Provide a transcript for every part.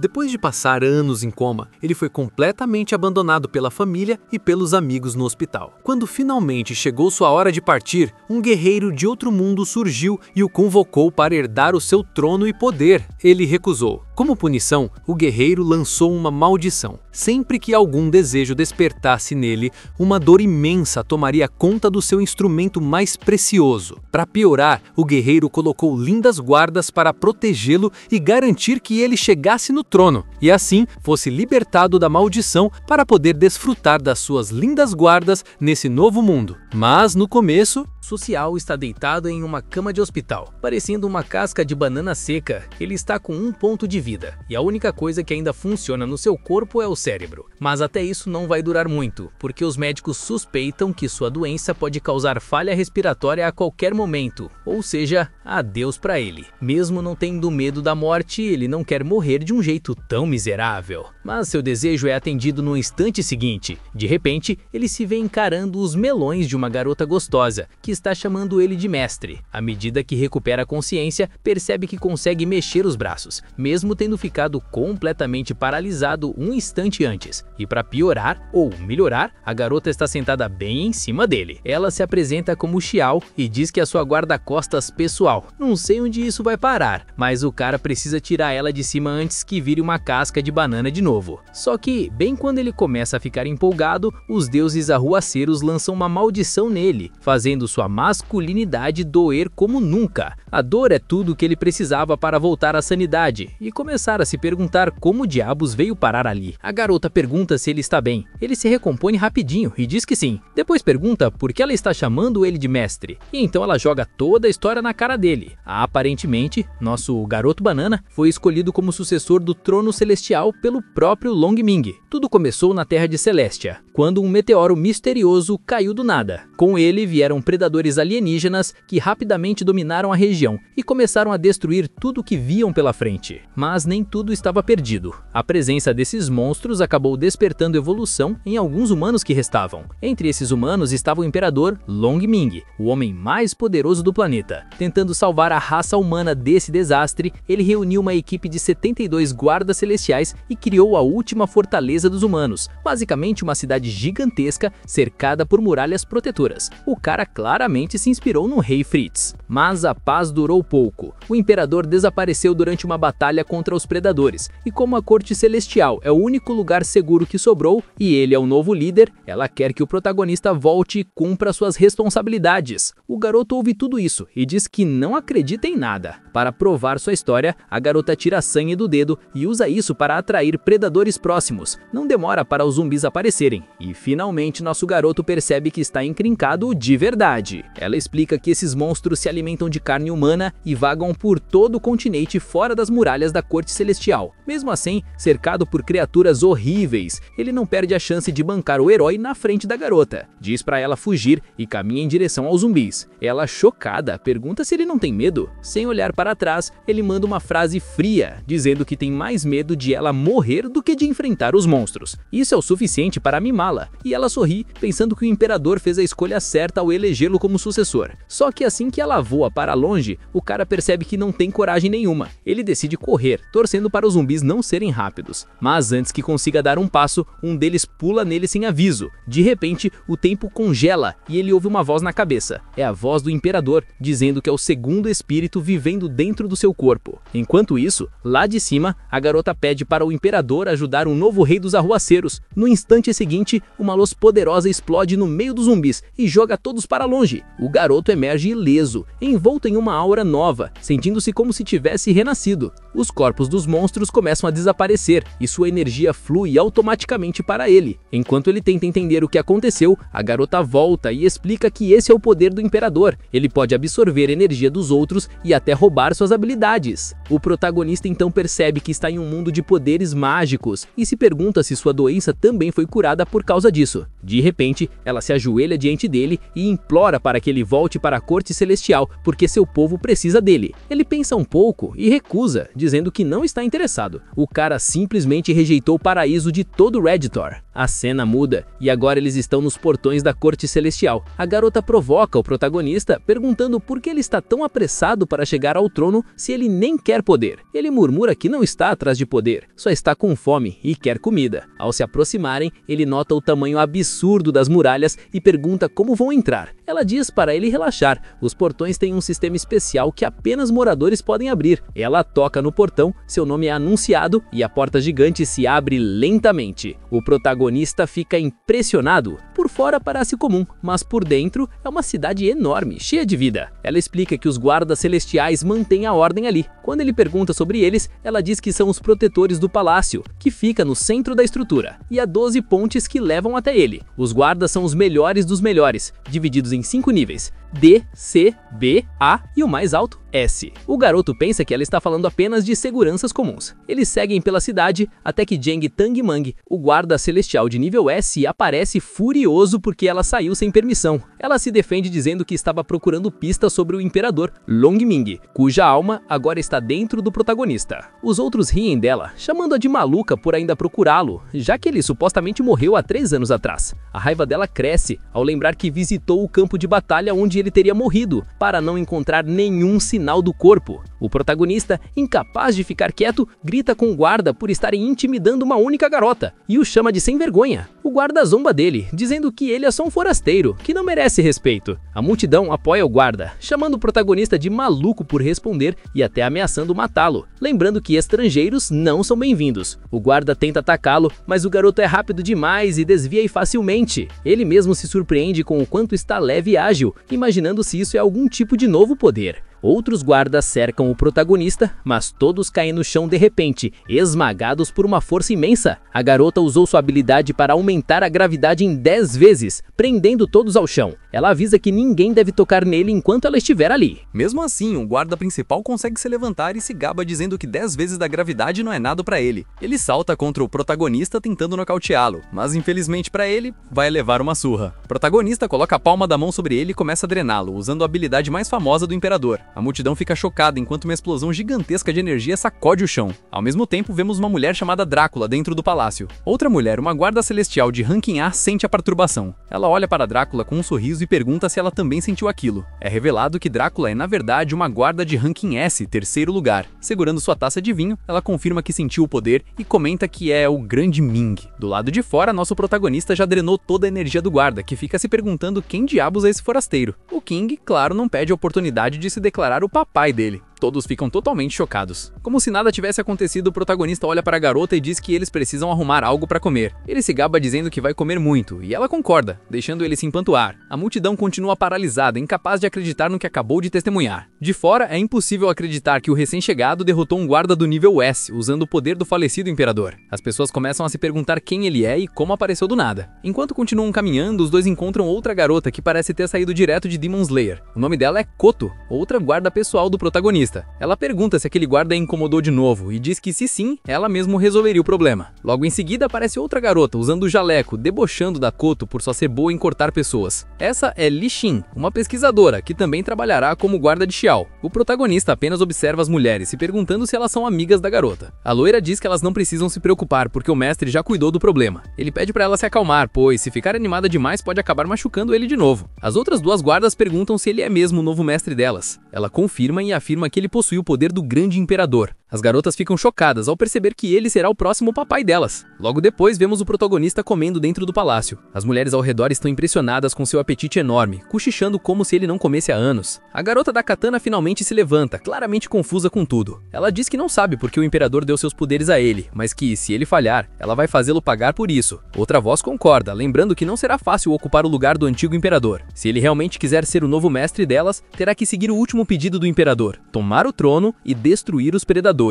Depois de passar anos em coma, ele foi completamente abandonado pela família e pelos amigos no hospital. Quando finalmente chegou sua hora de partir, um guerreiro de outro mundo surgiu e o convocou para herdar o seu trono e poder. Ele recusou. Como punição, o guerreiro lançou uma maldição. Sempre que algum desejo despertasse nele, uma dor imensa tomaria conta do seu instrumento mais precioso. Para piorar, o guerreiro colocou lindas guardas para protegê-lo e garantir que ele chegasse no trono, e assim fosse libertado da maldição para poder desfrutar das suas lindas guardas nesse novo mundo. Mas no começo, Social está deitado em uma cama de hospital, parecendo uma casca de banana seca. Ele está com 1 ponto de vida, e a única coisa que ainda funciona no seu corpo é o cérebro. Mas até isso não vai durar muito, porque os médicos suspeitam que sua doença pode causar falha respiratória a qualquer momento, ou seja, adeus para ele. Mesmo não tendo medo da morte, ele não quer morrer de um jeito tão miserável. Mas seu desejo é atendido no instante seguinte. De repente, ele se vê encarando os melões de uma garota gostosa, que está chamando ele de mestre. À medida que recupera a consciência, percebe que consegue mexer os braços, mesmo tendo ficado completamente paralisado um instante antes. E para piorar, ou melhorar, a garota está sentada bem em cima dele. Ela se apresenta como Xiao e diz que é sua guarda-costas pessoal. Não sei onde isso vai parar, mas o cara precisa tirar ela de cima antes que vire uma casca de banana de novo. Só que, bem quando ele começa a ficar empolgado, os deuses arruaceiros lançam uma maldição nele, fazendo sua masculinidade doer como nunca. A dor é tudo o que ele precisava para voltar à sanidade e começar a se perguntar como diabos veio parar ali. A garota pergunta se ele está bem. Ele se recompõe rapidinho e diz que sim. Depois pergunta por que ela está chamando ele de mestre. E então ela joga toda a história na cara dele. Aparentemente, nosso garoto banana foi escolhido como sucessor do trono celestial pelo próprio Longming. Tudo começou na Terra de Celestia, quando um meteoro misterioso caiu do nada. Com ele vieram predadores alienígenas que rapidamente dominaram a região e começaram a destruir tudo que viam pela frente. Mas nem tudo estava perdido. A presença desses monstros acabou despertando evolução em alguns humanos que restavam. Entre esses humanos estava o imperador Longming, o homem mais poderoso do planeta. Tentando salvar a raça humana desse desastre, ele reuniu uma equipe de 72 guardas celestiais e criou a última fortaleza dos humanos, basicamente uma cidade gigantesca cercada por muralhas protetoras. O cara claramente se inspirou no rei Fritz. Mas a paz durou pouco. O imperador desapareceu durante uma batalha contra os predadores, e como a corte celestial é o único lugar seguro que sobrou e ele é o novo líder, ela quer que o protagonista volte e cumpra suas responsabilidades. O garoto ouve tudo isso e diz que não acredita em nada. Para provar sua história, a garota tira sangue do dedo e usa isso para atrair predadores próximos. Não demora para os zumbis aparecerem, e finalmente nosso garoto percebe que está encrencado de verdade. Ela explica que esses monstros se alimentam de carne humana e vagam por todo o continente fora das muralhas da corte celestial. Mesmo assim, cercado por criaturas horríveis, ele não perde a chance de bancar o herói na frente da garota. Diz para ela fugir e caminha em direção aos zumbis. Ela, chocada, pergunta se ele não tem medo. Sem olhar para trás, ele manda uma frase fria, dizendo que tem mais medo de ela morrer do que de enfrentar os monstros. Isso é o suficiente para mimá-la, e ela sorri, pensando que o imperador fez a escolha certa ao elegê-lo como sucessor. Só que assim que ela voa para longe, o cara percebe que não tem coragem nenhuma. Ele decide correr, torcendo para os zumbis não serem rápidos. Mas antes que consiga dar um passo, um deles pula nele sem aviso. De repente, o tempo congela e ele ouve uma voz na cabeça. É a voz do imperador, dizendo que é o segundo espírito vivendo dentro do seu corpo. Enquanto isso, lá de cima, a garota pede para o imperador ajudar um novo rei dos arruaceiros. No instante seguinte, uma luz poderosa explode no meio dos zumbis e joga todos para longe. O garoto emerge ileso, envolto em uma aura nova, sentindo-se como se tivesse renascido. Os corpos dos monstros começam a desaparecer e sua energia flui automaticamente para ele. Enquanto ele tenta entender o que aconteceu, a garota volta e explica que esse é o poder do imperador. Ele pode absorver energia dos outros e até roubar suas habilidades. O protagonista então percebe que está em um mundo de poderes mágicos e se pergunta se sua doença também foi curada por causa disso. De repente, ela se ajoelha diante dele e implora para que ele volte para a corte celestial, porque seu povo precisa dele. Ele pensa um pouco e recusa, dizendo que não está interessado. O cara simplesmente rejeitou o paraíso de todo Redditor. A cena muda e agora eles estão nos portões da corte celestial. A garota provoca o protagonista, perguntando por que ele está tão apressado para chegar ao trono se ele nem quer poder? Ele murmura que não está atrás de poder, só está com fome e quer comida. Ao se aproximarem, ele nota o tamanho absurdo das muralhas e pergunta como vão entrar. Ela diz para ele relaxar, os portões têm um sistema especial que apenas moradores podem abrir. Ela toca no portão, seu nome é anunciado e a porta gigante se abre lentamente. O protagonista fica impressionado. Por fora parece comum, mas por dentro é uma cidade enorme, cheia de vida. Ela explica que os guardas celestiais mantêm a ordem ali. Quando ele pergunta sobre eles, ela diz que são os protetores do palácio, que fica no centro da estrutura, e há 12 pontes que levam até ele. Os guardas são os melhores dos melhores, divididos em 5 níveis: D, C, B, A e o mais alto, S. O garoto pensa que ela está falando apenas de seguranças comuns. Eles seguem pela cidade até que Jeng Tangmang, o guarda celestial de nível S, aparece furioso porque ela saiu sem permissão. Ela se defende dizendo que estava procurando pistas sobre o imperador Longming, cuja alma agora está dentro do protagonista. Os outros riem dela, chamando-a de maluca por ainda procurá-lo, já que ele supostamente morreu há 3 anos atrás. A raiva dela cresce ao lembrar que visitou o campo de batalha onde ele teria morrido, para não encontrar nenhum sinal do corpo. O protagonista, incapaz de ficar quieto, grita com o guarda por estarem intimidando uma única garota e o chama de sem vergonha. O guarda zomba dele, dizendo que ele é só um forasteiro, que não merece respeito. A multidão apoia o guarda, chamando o protagonista de maluco por responder e até ameaçando matá-lo, lembrando que estrangeiros não são bem-vindos. O guarda tenta atacá-lo, mas o garoto é rápido demais e desvia facilmente. Ele mesmo se surpreende com o quanto está leve e ágil, imaginando se isso é algum tipo de novo poder. Outros guardas cercam o protagonista, mas todos caem no chão de repente, esmagados por uma força imensa. A garota usou sua habilidade para aumentar a gravidade em 10 vezes, prendendo todos ao chão. Ela avisa que ninguém deve tocar nele enquanto ela estiver ali. Mesmo assim, o guarda principal consegue se levantar e se gaba dizendo que 10 vezes da gravidade não é nada para ele. Ele salta contra o protagonista tentando nocauteá-lo, mas infelizmente para ele, vai levar uma surra. O protagonista coloca a palma da mão sobre ele e começa a drená-lo, usando a habilidade mais famosa do imperador. A multidão fica chocada enquanto uma explosão gigantesca de energia sacode o chão. Ao mesmo tempo, vemos uma mulher chamada Drácula dentro do palácio. Outra mulher, uma guarda celestial de ranking A, sente a perturbação. Ela olha para Drácula com um sorriso e pergunta se ela também sentiu aquilo. É revelado que Drácula é, na verdade, uma guarda de ranking S, 3º lugar. Segurando sua taça de vinho, ela confirma que sentiu o poder e comenta que é o Grande Ming. Do lado de fora, nosso protagonista já drenou toda a energia do guarda, que fica se perguntando quem diabos é esse forasteiro. O King, claro, não pede a oportunidade de se declarar o papai dele. Todos ficam totalmente chocados. Como se nada tivesse acontecido, o protagonista olha para a garota e diz que eles precisam arrumar algo para comer. Ele se gaba dizendo que vai comer muito, e ela concorda, deixando ele se empanturrar. A multidão continua paralisada, incapaz de acreditar no que acabou de testemunhar. De fora, é impossível acreditar que o recém-chegado derrotou um guarda do nível S, usando o poder do falecido imperador. As pessoas começam a se perguntar quem ele é e como apareceu do nada. Enquanto continuam caminhando, os dois encontram outra garota que parece ter saído direto de Demon Slayer. O nome dela é Koto, outra guarda pessoal do protagonista. Ela pergunta se aquele guarda a incomodou de novo e diz que se sim, ela mesmo resolveria o problema. Logo em seguida aparece outra garota usando o jaleco, debochando da Koto por só ser boa em cortar pessoas. Essa é Li Xin, uma pesquisadora que também trabalhará como guarda de Xiao. O protagonista apenas observa as mulheres, se perguntando se elas são amigas da garota. A loira diz que elas não precisam se preocupar porque o mestre já cuidou do problema. Ele pede para ela se acalmar, pois se ficar animada demais pode acabar machucando ele de novo. As outras duas guardas perguntam se ele é mesmo o novo mestre delas. Ela confirma e afirma que ele possui o poder do grande imperador. As garotas ficam chocadas ao perceber que ele será o próximo papai delas. Logo depois, vemos o protagonista comendo dentro do palácio. As mulheres ao redor estão impressionadas com seu apetite enorme, cochichando como se ele não comesse há anos. A garota da katana finalmente se levanta, claramente confusa com tudo. Ela diz que não sabe porque o imperador deu seus poderes a ele, mas que, se ele falhar, ela vai fazê-lo pagar por isso. Outra voz concorda, lembrando que não será fácil ocupar o lugar do antigo imperador. Se ele realmente quiser ser o novo mestre delas, terá que seguir o último pedido do imperador: tomar o trono e destruir os predadores.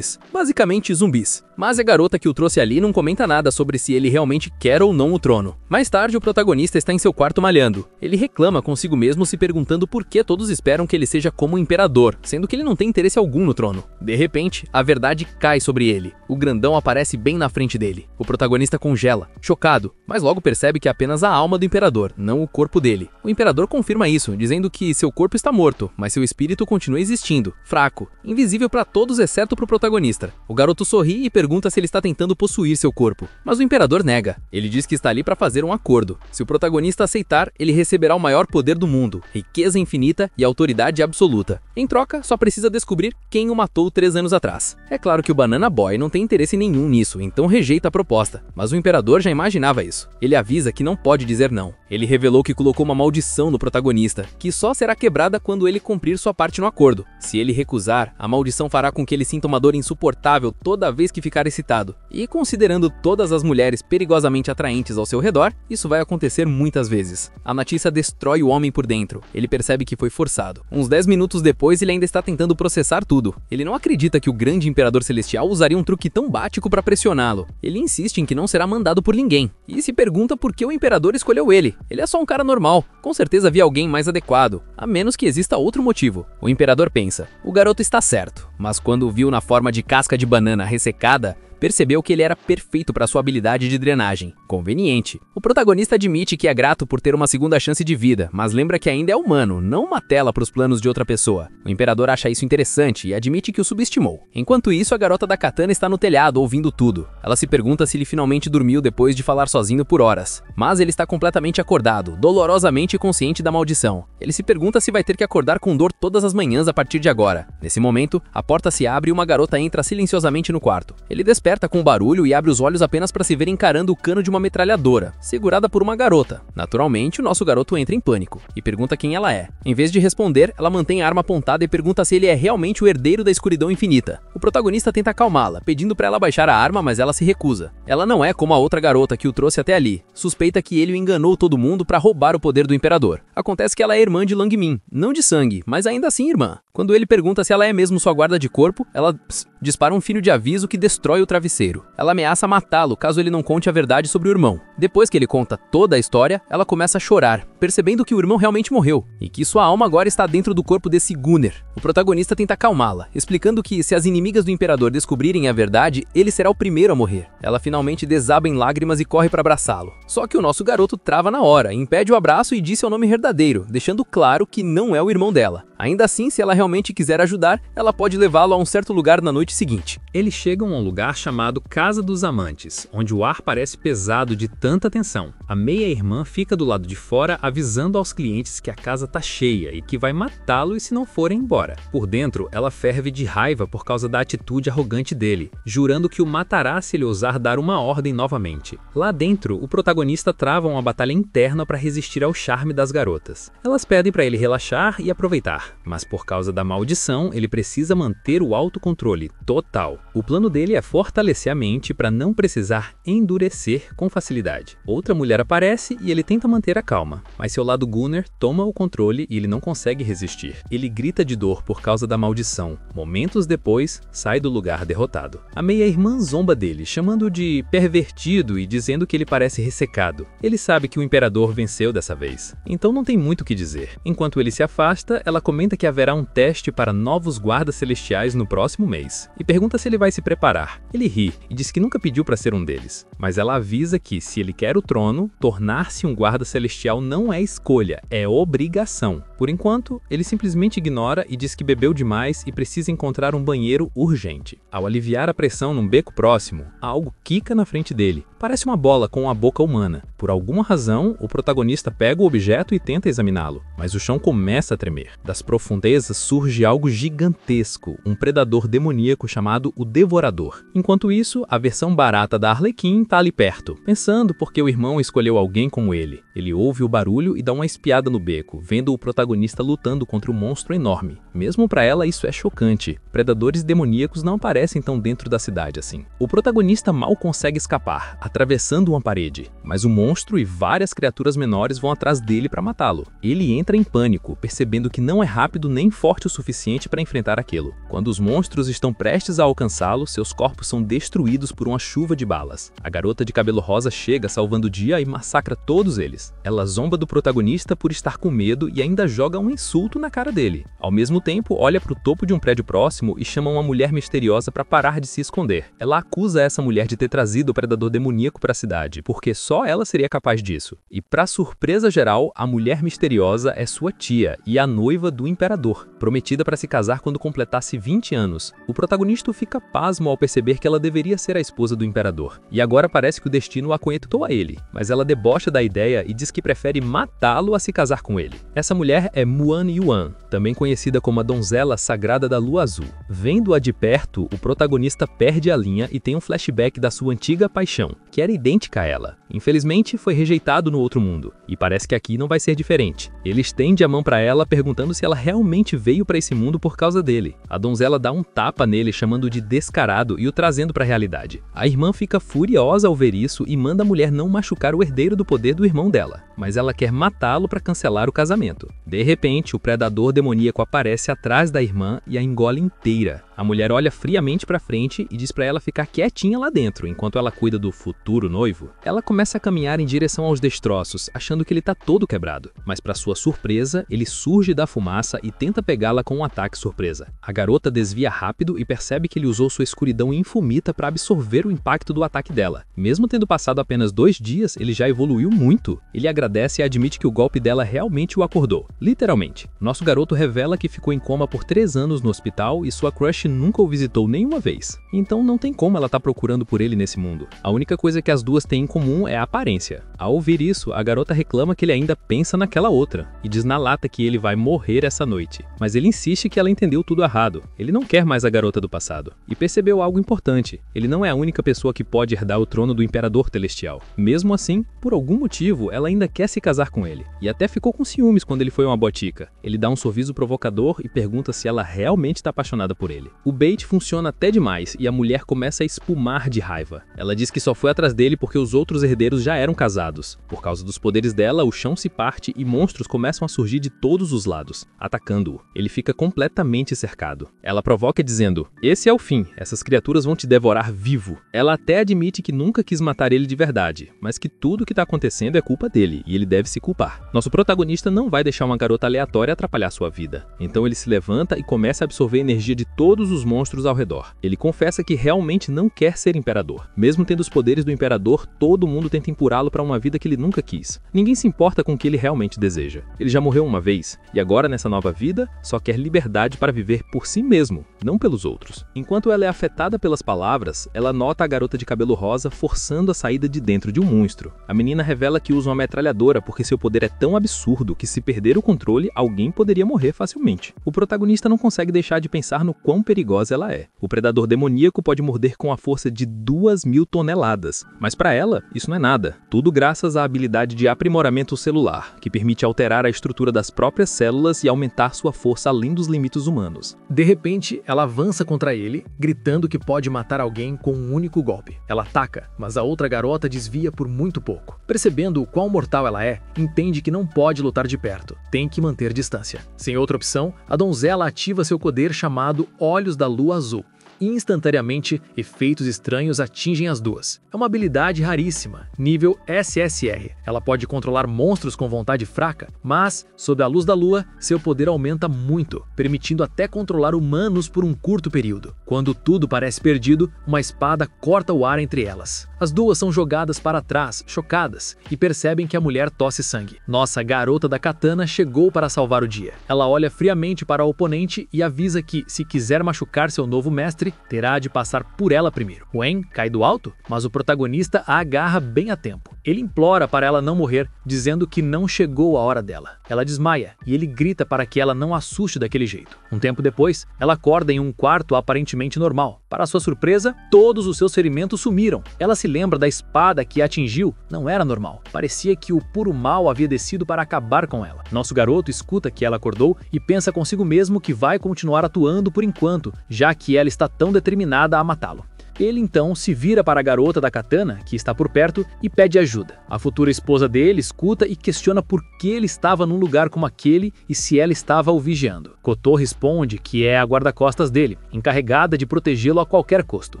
Basicamente zumbis. Mas a garota que o trouxe ali não comenta nada sobre se ele realmente quer ou não o trono. Mais tarde, o protagonista está em seu quarto malhando. Ele reclama consigo mesmo, se perguntando por que todos esperam que ele seja como o imperador, sendo que ele não tem interesse algum no trono. De repente, a verdade cai sobre ele. O grandão aparece bem na frente dele. O protagonista congela, chocado, mas logo percebe que é apenas a alma do imperador, não o corpo dele. O imperador confirma isso, dizendo que seu corpo está morto, mas seu espírito continua existindo, fraco, invisível para todos exceto para o protagonista. O garoto sorri e pergunta se ele está tentando possuir seu corpo, mas o imperador nega. Ele diz que está ali para fazer um acordo. Se o protagonista aceitar, ele receberá o maior poder do mundo, riqueza infinita e autoridade absoluta. Em troca, só precisa descobrir quem o matou 3 anos atrás. É claro que o Banana Boy não tem interesse nenhum nisso, então rejeita a proposta. Mas o imperador já imaginava isso. Ele avisa que não pode dizer não. Ele revelou que colocou uma maldição no protagonista, que só será quebrada quando ele cumprir sua parte no acordo. Se ele recusar, a maldição fará com que ele sinta uma dor insuportável toda vez que ficar excitado. E considerando todas as mulheres perigosamente atraentes ao seu redor, isso vai acontecer muitas vezes. A notícia destrói o homem por dentro. Ele percebe que foi forçado. Uns 10 minutos depois, ele ainda está tentando processar tudo. Ele não acredita que o grande imperador celestial usaria um truque tão bático para pressioná-lo. Ele insiste em que não será mandado por ninguém. E se pergunta por que o imperador escolheu ele. Ele é só um cara normal. Com certeza havia alguém mais adequado, a menos que exista outro motivo. O imperador pensa, o garoto está certo. Mas quando o viu na forma de casca de banana ressecada, percebeu que ele era perfeito para sua habilidade de drenagem. Conveniente. O protagonista admite que é grato por ter uma segunda chance de vida, mas lembra que ainda é humano, não uma tela para os planos de outra pessoa. O imperador acha isso interessante e admite que o subestimou. Enquanto isso, a garota da katana está no telhado ouvindo tudo. Ela se pergunta se ele finalmente dormiu depois de falar sozinho por horas. Mas ele está completamente acordado, dolorosamente consciente da maldição. Ele se pergunta se vai ter que acordar com dor todas as manhãs a partir de agora. Nesse momento, a porta se abre e uma garota entra silenciosamente no quarto. Ele desperta com barulho e abre os olhos apenas para se ver encarando o cano de uma metralhadora, segurada por uma garota. Naturalmente, o nosso garoto entra em pânico e pergunta quem ela é. Em vez de responder, ela mantém a arma apontada e pergunta se ele é realmente o herdeiro da escuridão infinita. O protagonista tenta acalmá-la, pedindo para ela baixar a arma, mas ela se recusa. Ela não é como a outra garota que o trouxe até ali. Suspeita que ele o enganou todo mundo para roubar o poder do imperador. Acontece que ela é irmã de Langmin, não de sangue, mas ainda assim irmã. Quando ele pergunta se ela é mesmo sua guarda de corpo, ela dispara um fino de aviso que destrói o travesseiro. Ela ameaça matá-lo caso ele não conte a verdade sobre o irmão. Depois que ele conta toda a história, ela começa a chorar, percebendo que o irmão realmente morreu e que sua alma agora está dentro do corpo desse Gunner. O protagonista tenta acalmá-la, explicando que se as inimigas do imperador descobrirem a verdade, ele será o primeiro a morrer. Ela finalmente desaba em lágrimas e corre para abraçá-lo. Só que o nosso garoto trava na hora, impede o abraço e diz seu nome verdadeiro, deixando claro que não é o irmão dela. Ainda assim, se ela realmente quiser ajudar, ela pode levá-lo a um certo lugar na noite seguinte. Eles chegam a um lugar chamado Casa dos Amantes, onde o ar parece pesado de tanta tensão. A meia-irmã fica do lado de fora avisando aos clientes que a casa tá cheia e que vai matá-los se não forem embora. Por dentro, ela ferve de raiva por causa da atitude arrogante dele, jurando que o matará se ele ousar dar uma ordem novamente. Lá dentro, o protagonista trava uma batalha interna para resistir ao charme das garotas. Elas pedem para ele relaxar e aproveitar, mas por causa da maldição, ele precisa manter o autocontrole total. O plano dele é fortalecer a mente para não precisar endurecer com facilidade. Outra mulher aparece e ele tenta manter a calma, mas seu lado Gunner toma o controle e ele não consegue resistir. Ele grita de dor por causa da maldição. Momentos depois, sai do lugar derrotado. A meia-irmã zomba dele, chamando-o de pervertido e dizendo que ele parece ressecado. Ele sabe que o imperador venceu dessa vez, então não tem muito o que dizer. Enquanto ele se afasta, ela comenta que haverá um teste para novos guardas celestiais no próximo mês e pergunta se ele vai se preparar. Ele ri e diz que nunca pediu para ser um deles, mas ela avisa que, se ele quer o trono, tornar-se um guarda celestial não é escolha, é obrigação. Por enquanto, ele simplesmente ignora e diz que bebeu demais e precisa encontrar um banheiro urgente. Ao aliviar a pressão num beco próximo, algo quica na frente dele. Parece uma bola com a boca humana. Por alguma razão, o protagonista pega o objeto e tenta examiná-lo, mas o chão começa a tremer. Das profundezas surge algo gigantesco, um predador demoníaco chamado o Devorador. Enquanto isso, a versão barata da Arlequim tá ali perto, pensando por que o irmão escolheu alguém como ele. Ele ouve o barulho e dá uma espiada no beco, vendo o protagonista lutando contra um monstro enorme. Mesmo para ela, isso é chocante. Predadores demoníacos não aparecem tão dentro da cidade assim. O protagonista mal consegue escapar, atravessando uma parede, mas o monstro e várias criaturas menores vão atrás dele para matá-lo. Ele entra em pânico, percebendo que não é rápido nem forte o suficiente para enfrentar aquilo. Quando os monstros estão prestes a alcançá-lo, seus corpos são destruídos por uma chuva de balas. A garota de cabelo rosa chega salvando o dia e massacra todos eles. detalhes. Ela zomba do protagonista por estar com medo e ainda joga um insulto na cara dele. Ao mesmo tempo, olha para o topo de um prédio próximo e chama uma mulher misteriosa para parar de se esconder. Ela acusa essa mulher de ter trazido o predador demoníaco para a cidade, porque só ela seria capaz disso. E para surpresa geral, a mulher misteriosa é sua tia e a noiva do imperador, prometida para se casar quando completasse 20 anos. O protagonista fica pasmo ao perceber que ela deveria ser a esposa do imperador. E agora parece que o destino a conectou a ele, mas ela debocha da ideia e diz que prefere matá-lo a se casar com ele. Essa mulher é Muan Yuan, também conhecida como a donzela sagrada da lua azul. Vendo-a de perto, o protagonista perde a linha e tem um flashback da sua antiga paixão, que era idêntica a ela. Infelizmente, foi rejeitado no outro mundo, e parece que aqui não vai ser diferente. Ele estende a mão para ela, perguntando se ela realmente veio para esse mundo por causa dele. A donzela dá um tapa nele, chamando-o de descarado e o trazendo para a realidade. A irmã fica furiosa ao ver isso e manda a mulher não machucar o herdeiro do poder do irmão dela, mas ela quer matá-lo para cancelar o casamento. De repente, o predador demoníaco aparece atrás da irmã e a engole inteira. A mulher olha friamente para frente e diz para ela ficar quietinha lá dentro, enquanto ela cuida do futuro noivo. Ela começa a caminhar em direção aos destroços, achando que ele tá todo quebrado. Mas para sua surpresa, ele surge da fumaça e tenta pegá-la com um ataque surpresa. A garota desvia rápido e percebe que ele usou sua escuridão infinita para absorver o impacto do ataque dela. Mesmo tendo passado apenas 2 dias, ele já evoluiu muito. Ele agradece e admite que o golpe dela realmente o acordou. Literalmente. Nosso garoto revela que ficou em coma por 3 anos no hospital e sua crush nunca o visitou nenhuma vez. Então não tem como ela tá procurando por ele nesse mundo. A única coisa que as duas têm em comum é a aparência. Ao ouvir isso, a garota reclama que ele ainda pensa naquela outra e diz na lata que ele vai morrer essa noite. Mas ele insiste que ela entendeu tudo errado. Ele não quer mais a garota do passado. E percebeu algo importante. Ele não é a única pessoa que pode herdar o trono do Imperador Celestial. Mesmo assim, por algum motivo, ela ainda quer se casar com ele. E até ficou com ciúmes quando ele foi uma botica. Ele dá um sorriso provocador e pergunta se ela realmente está apaixonada por ele. O bait funciona até demais e a mulher começa a espumar de raiva. Ela diz que só foi atrás dele porque os outros herdeiros já eram casados. Por causa dos poderes dela, o chão se parte e monstros começam a surgir de todos os lados, atacando-o. Ele fica completamente cercado. Ela provoca dizendo: "Esse é o fim, essas criaturas vão te devorar vivo." Ela até admite que nunca quis matar ele de verdade, mas que tudo o que está acontecendo é culpa dele e ele deve se culpar. Nosso protagonista não vai deixar uma garota aleatória atrapalhar sua vida. Então ele se levanta e começa a absorver a energia de todos os monstros ao redor. Ele confessa que realmente não quer ser imperador. Mesmo tendo os poderes do imperador, todo mundo tenta empurrá-lo para uma vida que ele nunca quis. Ninguém se importa com o que ele realmente deseja. Ele já morreu uma vez, e agora nessa nova vida, só quer liberdade para viver por si mesmo, não pelos outros. Enquanto ela é afetada pelas palavras, ela nota a garota de cabelo rosa forçando a saída de dentro de um monstro. A menina revela que usa uma metralhadora porque seu poder é tão absurdo que se perder o controle, alguém poderia morrer facilmente. O protagonista não consegue deixar de pensar no quão perigosa ela é. O predador demoníaco pode morder com a força de 2.000 toneladas, mas para ela, isso não é nada. Tudo graças à habilidade de aprimoramento celular, que permite alterar a estrutura das próprias células e aumentar sua força além dos limites humanos. De repente, ela avança contra ele, gritando que pode matar alguém com um único golpe. Ela ataca, mas a outra garota desvia por muito pouco. Percebendo o quão mortal ela é, entende que não pode lutar de perto, tem que manter distância. Sem outra opção, a donzela ativa seu poder chamado Olhos da Lua Azul. Instantaneamente, efeitos estranhos atingem as duas. É uma habilidade raríssima, nível SSR. Ela pode controlar monstros com vontade fraca, mas, sob a luz da lua, seu poder aumenta muito, permitindo até controlar humanos por um curto período. Quando tudo parece perdido, uma espada corta o ar entre elas. As duas são jogadas para trás, chocadas, e percebem que a mulher tosse sangue. Nossa garota da katana chegou para salvar o dia. Ela olha friamente para o oponente e avisa que, se quiser machucar seu novo mestre, terá de passar por ela primeiro. Wen cai do alto, mas o protagonista a agarra bem a tempo. Ele implora para ela não morrer, dizendo que não chegou a hora dela. Ela desmaia e ele grita para que ela não assuste daquele jeito. Um tempo depois, ela acorda em um quarto aparentemente normal. Para sua surpresa, todos os seus ferimentos sumiram. Ela se lembra da espada que a atingiu, não era normal. Parecia que o puro mal havia descido para acabar com ela. Nosso garoto escuta que ela acordou e pensa consigo mesmo que vai continuar atuando por enquanto, já que ela está tão determinada a matá-lo. Ele então se vira para a garota da katana, que está por perto, e pede ajuda. A futura esposa dele escuta e questiona por que ele estava num lugar como aquele e se ela estava o vigiando. Koto responde que é a guarda-costas dele, encarregada de protegê-lo a qualquer custo,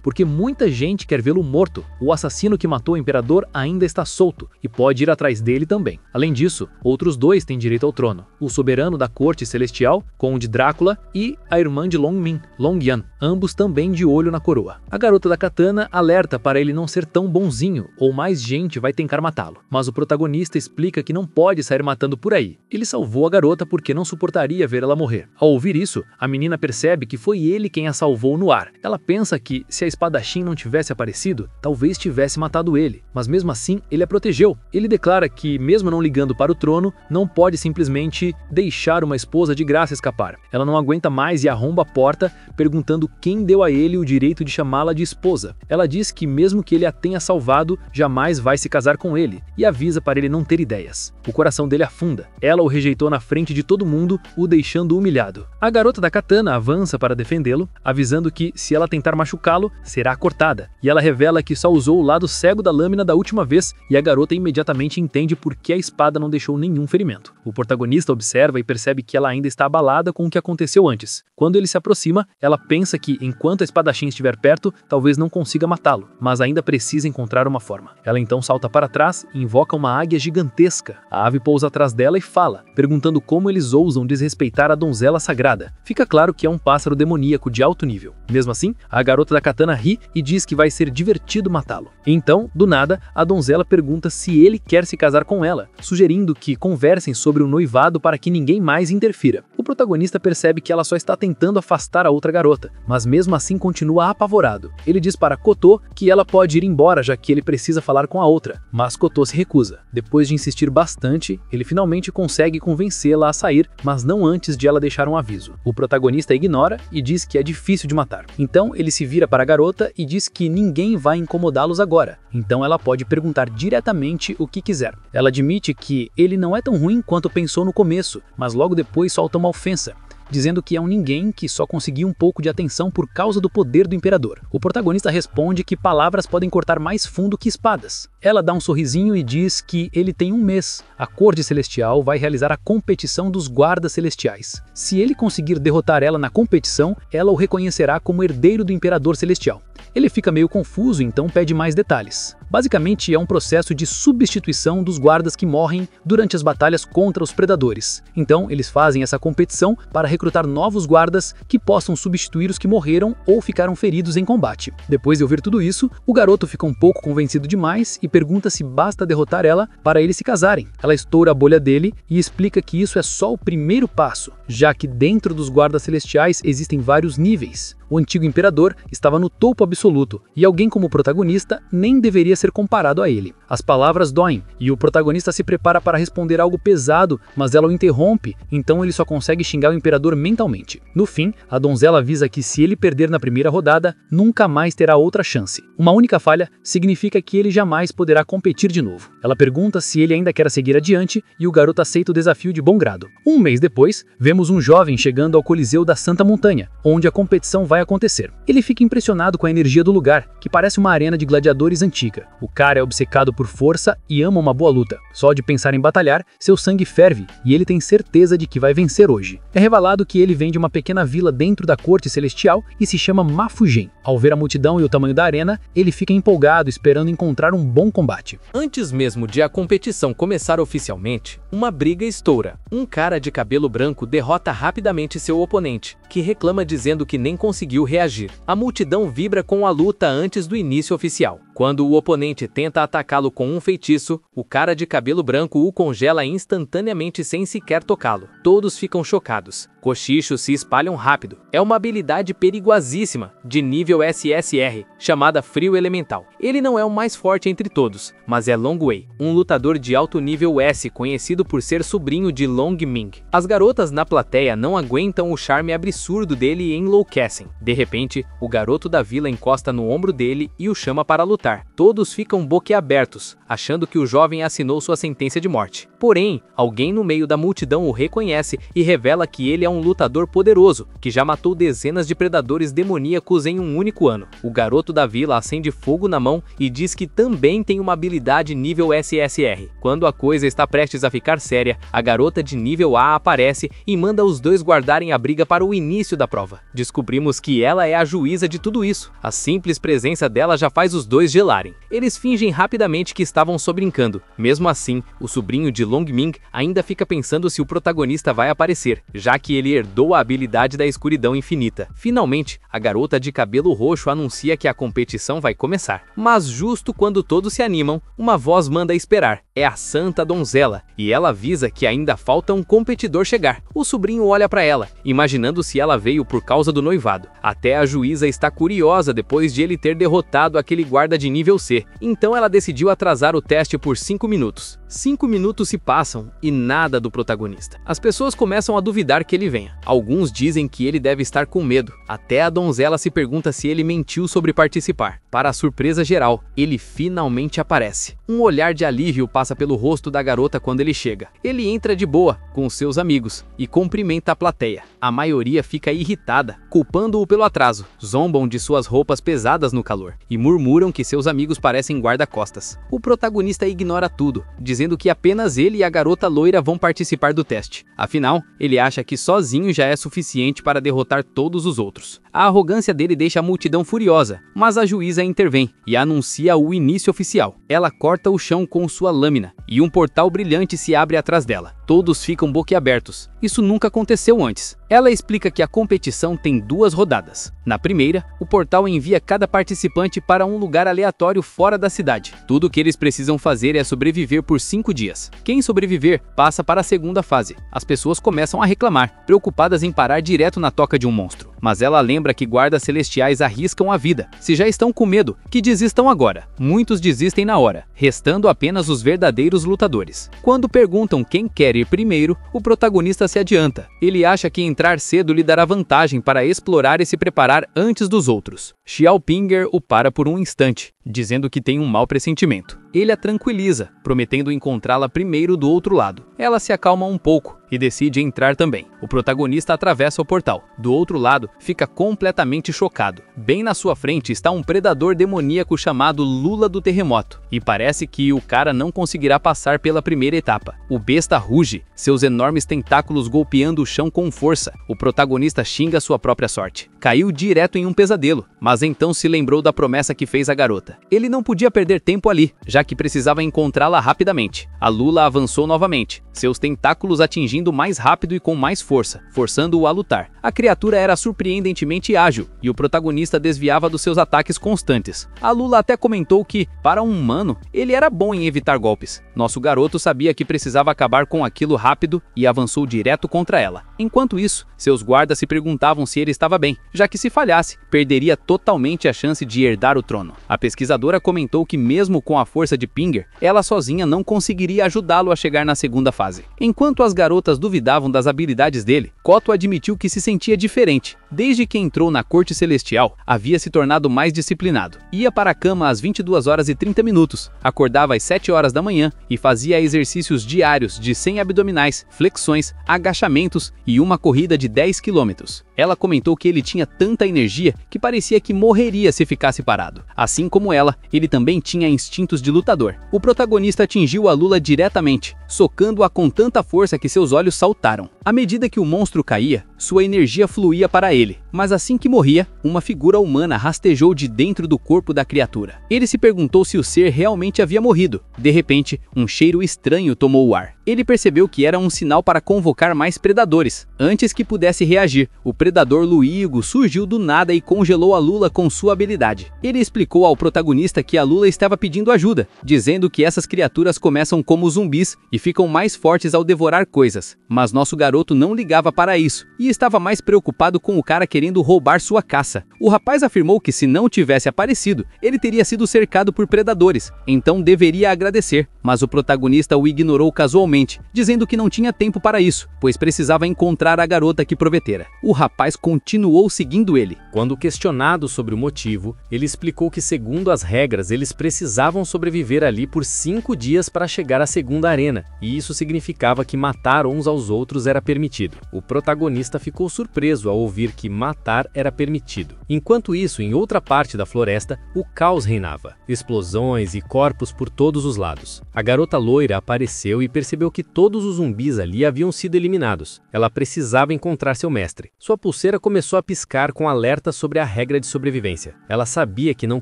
porque muita gente quer vê-lo morto. O assassino que matou o imperador ainda está solto e pode ir atrás dele também. Além disso, outros dois têm direito ao trono: o soberano da corte celestial, Conde Drácula, e a irmã de Longmin, Longyan, ambos também de olho na coroa. A garota da katana alerta para ele não ser tão bonzinho, ou mais gente vai tentar matá-lo, mas o protagonista explica que não pode sair matando por aí. Ele salvou a garota porque não suportaria ver ela morrer. Ao ouvir isso, a menina percebe que foi ele quem a salvou no ar. Ela pensa que, se a espadachim não tivesse aparecido, talvez tivesse matado ele, mas mesmo assim ele a protegeu. Ele declara que, mesmo não ligando para o trono, não pode simplesmente deixar uma esposa de graça escapar. Ela não aguenta mais e arromba a porta, perguntando quem deu a ele o direito de chamá-la de esposa. Ela diz que mesmo que ele a tenha salvado, jamais vai se casar com ele, e avisa para ele não ter ideias. O coração dele afunda. Ela o rejeitou na frente de todo mundo, o deixando humilhado. A garota da katana avança para defendê-lo, avisando que, se ela tentar machucá-lo, será cortada. E ela revela que só usou o lado cego da lâmina da última vez, e a garota imediatamente entende por que a espada não deixou nenhum ferimento. O protagonista observa e percebe que ela ainda está abalada com o que aconteceu antes. Quando ele se aproxima, ela pensa que, enquanto a espadachim estiver perto, talvez não consiga matá-lo, mas ainda precisa encontrar uma forma. Ela então salta para trás e invoca uma águia gigantesca. A ave pousa atrás dela e fala, perguntando como eles ousam desrespeitar a donzela sagrada. Fica claro que é um pássaro demoníaco de alto nível. Mesmo assim, a garota da katana ri e diz que vai ser divertido matá-lo. Então, do nada, a donzela pergunta se ele quer se casar com ela, sugerindo que conversem sobre o noivado para que ninguém mais interfira. O protagonista percebe que ela só está tentando afastar a outra garota, mas mesmo assim continua apavorado. Ele diz para Koto que ela pode ir embora, já que ele precisa falar com a outra, mas Koto se recusa. Depois de insistir bastante, ele finalmente consegue convencê-la a sair, mas não antes de ela deixar um aviso. O protagonista ignora e diz que é difícil de matar. Então ele se vira para a garota e diz que ninguém vai incomodá-los agora, então ela pode perguntar diretamente o que quiser. Ela admite que ele não é tão ruim quanto pensou no começo, mas logo depois solta uma ofensa, dizendo que é um ninguém que só conseguiu um pouco de atenção por causa do poder do imperador. O protagonista responde que palavras podem cortar mais fundo que espadas. Ela dá um sorrisinho e diz que ele tem um mês. A corte celestial vai realizar a competição dos guardas celestiais. Se ele conseguir derrotar ela na competição, ela o reconhecerá como herdeiro do imperador celestial. Ele fica meio confuso, então pede mais detalhes. Basicamente, é um processo de substituição dos guardas que morrem durante as batalhas contra os predadores. Então, eles fazem essa competição para recrutar novos guardas que possam substituir os que morreram ou ficaram feridos em combate. Depois de ouvir tudo isso, o garoto fica um pouco convencido demais e pergunta se basta derrotar ela para eles se casarem. Ela estoura a bolha dele e explica que isso é só o primeiro passo, já que dentro dos guardas celestiais existem vários níveis. O antigo imperador estava no topo absoluto, e alguém como protagonista nem deveria ser comparado a ele. As palavras doem, e o protagonista se prepara para responder algo pesado, mas ela o interrompe, então ele só consegue xingar o imperador mentalmente. No fim, a donzela avisa que se ele perder na primeira rodada, nunca mais terá outra chance. Uma única falha significa que ele jamais poderá competir de novo. Ela pergunta se ele ainda quer seguir adiante, e o garoto aceita o desafio de bom grado. Um mês depois, vemos um jovem chegando ao Coliseu da Santa Montanha, onde a competição vai acontecer. Ele fica impressionado com a energia do lugar, que parece uma arena de gladiadores antiga. O cara é obcecado por força e ama uma boa luta. Só de pensar em batalhar, seu sangue ferve e ele tem certeza de que vai vencer hoje. É revelado que ele vem de uma pequena vila dentro da corte celestial e se chama Mafugen. Ao ver a multidão e o tamanho da arena, ele fica empolgado esperando encontrar um bom combate. Antes mesmo de a competição começar oficialmente, uma briga estoura. Um cara de cabelo branco derrota rapidamente seu oponente, que reclama dizendo que nem conseguiu reagir. A multidão vibra com a luta antes do início oficial. Quando o oponente tenta atacá-lo com um feitiço, o cara de cabelo branco o congela instantaneamente sem sequer tocá-lo. Todos ficam chocados. Cochichos se espalham rápido. É uma habilidade perigosíssima, de nível SSR, chamada Frio Elemental. Ele não é o mais forte entre todos, mas é Long Wei, um lutador de alto nível S conhecido por ser sobrinho de Long Ming. As garotas na plateia não aguentam o charme absurdo dele e enlouquecem. De repente, o garoto da vila encosta no ombro dele e o chama para lutar. Todos Todos ficam boquiabertos, achando que o jovem assinou sua sentença de morte. Porém, alguém no meio da multidão o reconhece e revela que ele é um lutador poderoso, que já matou dezenas de predadores demoníacos em um único ano. O garoto da vila acende fogo na mão e diz que também tem uma habilidade nível SSR. Quando a coisa está prestes a ficar séria, a garota de nível A aparece e manda os dois guardarem a briga para o início da prova. Descobrimos que ela é a juíza de tudo isso. A simples presença dela já faz os dois gelarem. Eles fingem rapidamente que estavam só brincando. Mesmo assim, o sobrinho de Long Ming ainda fica pensando se o protagonista vai aparecer, já que ele herdou a habilidade da escuridão infinita. Finalmente, a garota de cabelo roxo anuncia que a competição vai começar. Mas justo quando todos se animam, uma voz manda esperar. É a Santa Donzela, e ela avisa que ainda falta um competidor chegar. O sobrinho olha para ela, imaginando se ela veio por causa do noivado. Até a juíza está curiosa depois de ele ter derrotado aquele guarda de nível C. Então ela decidiu atrasar o teste por 5 minutos. 5 minutos se passam e nada do protagonista. As pessoas começam a duvidar que ele venha. Alguns dizem que ele deve estar com medo. Até a donzela se pergunta se ele mentiu sobre participar. Para a surpresa geral, ele finalmente aparece. Um olhar de alívio passa pelo rosto da garota quando ele chega. Ele entra de boa, com seus amigos, e cumprimenta a plateia. A maioria fica irritada, culpando-o pelo atraso. Zombam de suas roupas pesadas no calor, e murmuram que seus amigos parecem guarda-costas. O protagonista ignora tudo, dizendo que apenas ele e a garota loira vão participar do teste. Afinal, ele acha que sozinho já é suficiente para derrotar todos os outros. A arrogância dele deixa a multidão furiosa, mas a juíza intervém e anuncia o início oficial. Ela corta o chão com sua lâmina e um portal brilhante se abre atrás dela. Todos ficam boquiabertos. Isso nunca aconteceu antes. Ela explica que a competição tem 2 rodadas. Na primeira, o portal envia cada participante para um lugar aleatório fora da cidade. Tudo o que eles precisam fazer é sobreviver por 5 dias. Quem sobreviver passa para a segunda fase. As pessoas começam a reclamar, preocupadas em parar direto na toca de um monstro. Mas ela lembra que guardas celestiais arriscam a vida. Se já estão com medo, que desistam agora. Muitos desistem na hora, restando apenas os verdadeiros lutadores. Quando perguntam quem quer ir primeiro, o protagonista se adianta. Ele acha que entrar cedo lhe dará vantagem para explorar e se preparar antes dos outros. Xiaopinger o para por um instante, dizendo que tem um mau pressentimento. Ele a tranquiliza, prometendo encontrá-la primeiro do outro lado. Ela se acalma um pouco e decide entrar também. O protagonista atravessa o portal. Do outro lado, fica completamente chocado. Bem na sua frente está um predador demoníaco chamado Lula do Terremoto. E parece que o cara não conseguirá passar pela primeira etapa. O besta ruge, seus enormes tentáculos golpeando o chão com força. O protagonista xinga sua própria sorte. Caiu direto em um pesadelo, mas então se lembrou da promessa que fez a garota. Ele não podia perder tempo ali, já que precisava encontrá-la rapidamente. A Lula avançou novamente, seus tentáculos atingindo mais rápido e com mais força, forçando-o a lutar. A criatura era surpreendentemente ágil, e o protagonista desviava dos seus ataques constantes. A Lula até comentou que, para um humano, ele era bom em evitar golpes. Nosso garoto sabia que precisava acabar com aquilo rápido e avançou direto contra ela. Enquanto isso, seus guardas se perguntavam se ele estava bem, já que se falhasse, perderia totalmente a chance de herdar o trono. A pesquisadora comentou que mesmo com a força de Pinger, ela sozinha não conseguiria ajudá-lo a chegar na segunda fase. Enquanto as garotas duvidavam das habilidades dele, Koto admitiu que se sentia diferente. Desde que entrou na Corte Celestial, havia se tornado mais disciplinado. Ia para a cama às 22 horas e 30 minutos, acordava às 7 horas da manhã e fazia exercícios diários de 100 abdominais, flexões, agachamentos e uma corrida de 10 quilômetros. Ela comentou que ele tinha tanta energia que parecia que morreria se ficasse parado. Assim como ela, ele também tinha instintos de lutador. O protagonista atingiu a Lula diretamente, socando-a com tanta força que seus olhos saltaram. À medida que o monstro caía, sua energia fluía para ele, mas assim que morria, uma figura humana rastejou de dentro do corpo da criatura. Ele se perguntou se o ser realmente havia morrido. De repente, um cheiro estranho tomou o ar. Ele percebeu que era um sinal para convocar mais predadores. Antes que pudesse reagir, o predador Luigo surgiu do nada e congelou a Lula com sua habilidade. Ele explicou ao protagonista que a Lula estava pedindo ajuda, dizendo que essas criaturas começam como zumbis e ficam mais fortes ao devorar coisas. Mas nosso garoto não ligava para isso e estava mais preocupado com o cara querendo roubar sua caça. O rapaz afirmou que se não tivesse aparecido, ele teria sido cercado por predadores, então deveria agradecer, mas o protagonista o ignorou casualmente. novamente, dizendo que não tinha tempo para isso, pois precisava encontrar a garota que prometera. O rapaz continuou seguindo ele. Quando questionado sobre o motivo, ele explicou que, segundo as regras, eles precisavam sobreviver ali por 5 dias para chegar à segunda arena, e isso significava que matar uns aos outros era permitido. O protagonista ficou surpreso ao ouvir que matar era permitido. Enquanto isso, em outra parte da floresta, o caos reinava. Explosões e corpos por todos os lados. A garota loira apareceu e percebeu que todos os zumbis ali haviam sido eliminados. Ela precisava encontrar seu mestre. Sua pulseira começou a piscar com alerta sobre a regra de sobrevivência. Ela sabia que não